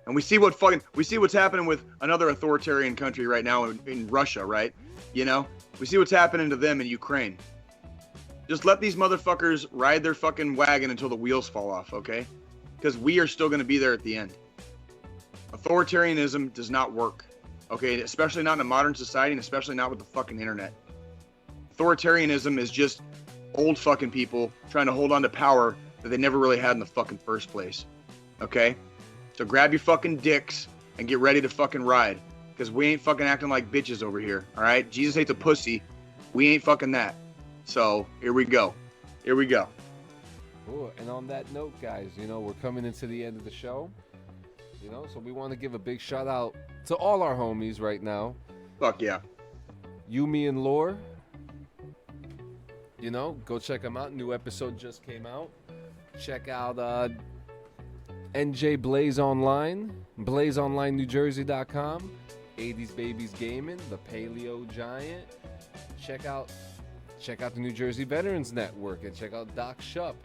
And we see what's happening with another authoritarian country right now in Russia, right? You know, we see what's happening to them in Ukraine. Just let these motherfuckers ride their fucking wagon until the wheels fall off, okay? Because we are still going to be there at the end. Authoritarianism does not work, okay? Especially not in a modern society, and especially not with the fucking internet. Authoritarianism is just old fucking people trying to hold on to power that they never really had in the fucking first place, okay? So grab your fucking dicks and get ready to fucking ride, because we ain't fucking acting like bitches over here, all right? Jesus hates a pussy. We ain't fucking that. So here we go. Here we go. Cool. And on that note, guys, you know, we're coming into the end of the show. You know, so we want to give a big shout out to all our homies right now. Fuck yeah. Yumi and Lore. You know, go check them out. New episode just came out. Check out NJ Blaze Online, blazeonlinenewjersey.com, 80s Babies Gaming, the Paleo Giant. Check out the New Jersey Veterans Network and check out Doc Shupp.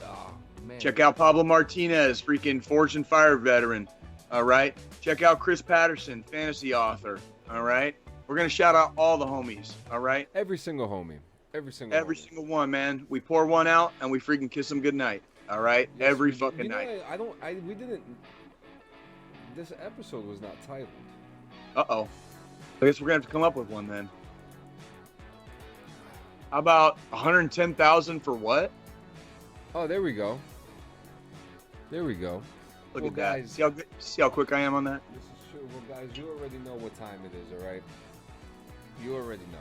Oh, man. Check out Pablo Martinez, freaking Forged and Fire veteran. All right. Check out Chris Patterson, fantasy author. All right. We're going to shout out all the homies. All right. Every single homie. Every single one, man. We pour one out and we freaking kiss them goodnight. All right. Yes, Every fucking night. This episode was not titled. Uh-oh. I guess we're going to have to come up with one then. How about 110,000 for what? Oh, there we go. There we go. Look Well, at guys, that. See how quick I am on that? This is true. Well, guys, you already know what time it is, all right? You already know.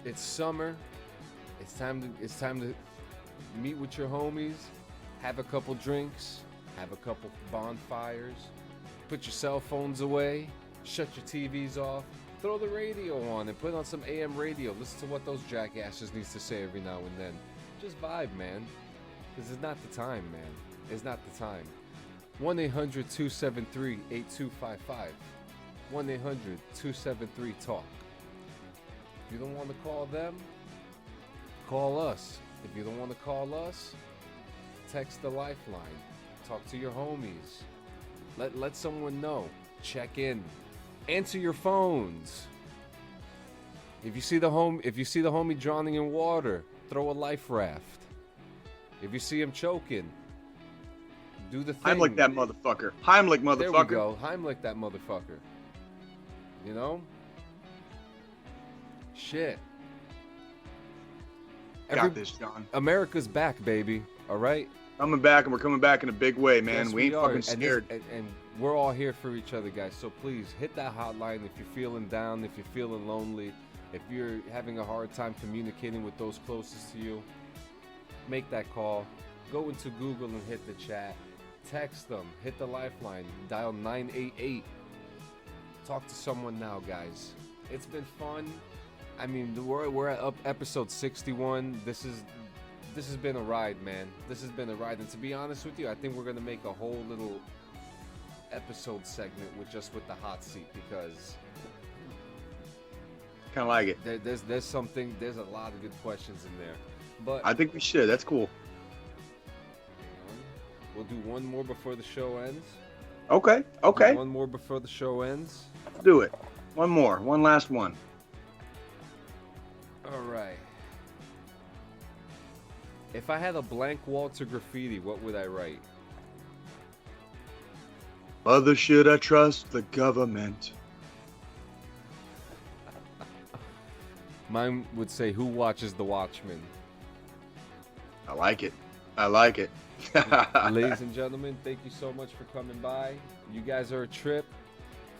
It's summer. It's time to meet with your homies, have a couple drinks, have a couple bonfires, put your cell phones away, shut your TVs off, throw the radio on and put on some AM radio. Listen to what those jackasses needs to say every now and then. Just vibe, man. This is not the time, man. It's not the time. 1-800-273-8255. 1-800-273-TALK. If you don't want to call them, call us. If you don't want to call us, text the lifeline. Talk to your homies. Let someone know. Check in. Answer your phones. If you see the homie drowning in water, throw a life raft. If you see him choking, do the thing. Heimlich that motherfucker. Heimlich motherfucker. There we go. Heimlich that motherfucker. You know? Shit. Got this, John. America's back, baby. All right? Coming back, and we're coming back in a big way, man. Yes, we ain't are. fucking scared. And we're all here for each other, guys. So please hit that hotline if you're feeling down, if you're feeling lonely, if you're having a hard time communicating with those closest to you. Make that call. Go into Google and hit the chat. Text them. Hit the lifeline. Dial 988. Talk to someone now, guys. It's been fun. I mean, we're at episode 61. This has been a ride, man. This has been a ride. And to be honest with you, I think we're going to make a whole little episode segment with the hot seat, because Kind of like it. there's a lot of good questions in there. But I think we should. That's cool. we'll do one more before the show ends. Okay. One more before the show ends. Do it. One more. One last one. All right. If I had a blank wall to graffiti, what would I write? Mother, should I trust the government? Mine would say, "Who watches the Watchmen?" I like it. I like it. Ladies and gentlemen, thank you so much for coming by. You guys are a trip.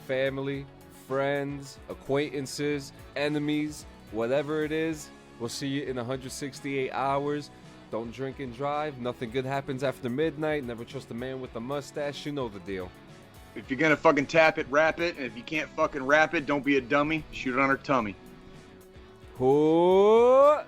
Family, friends, acquaintances, enemies, whatever it is. We'll see you in 168 hours. Don't drink and drive. Nothing good happens after midnight. Never trust a man with a mustache. You know the deal. If you're gonna fucking tap it, rap it. And if you can't fucking rap it, don't be a dummy. Shoot it on her tummy. Whoa.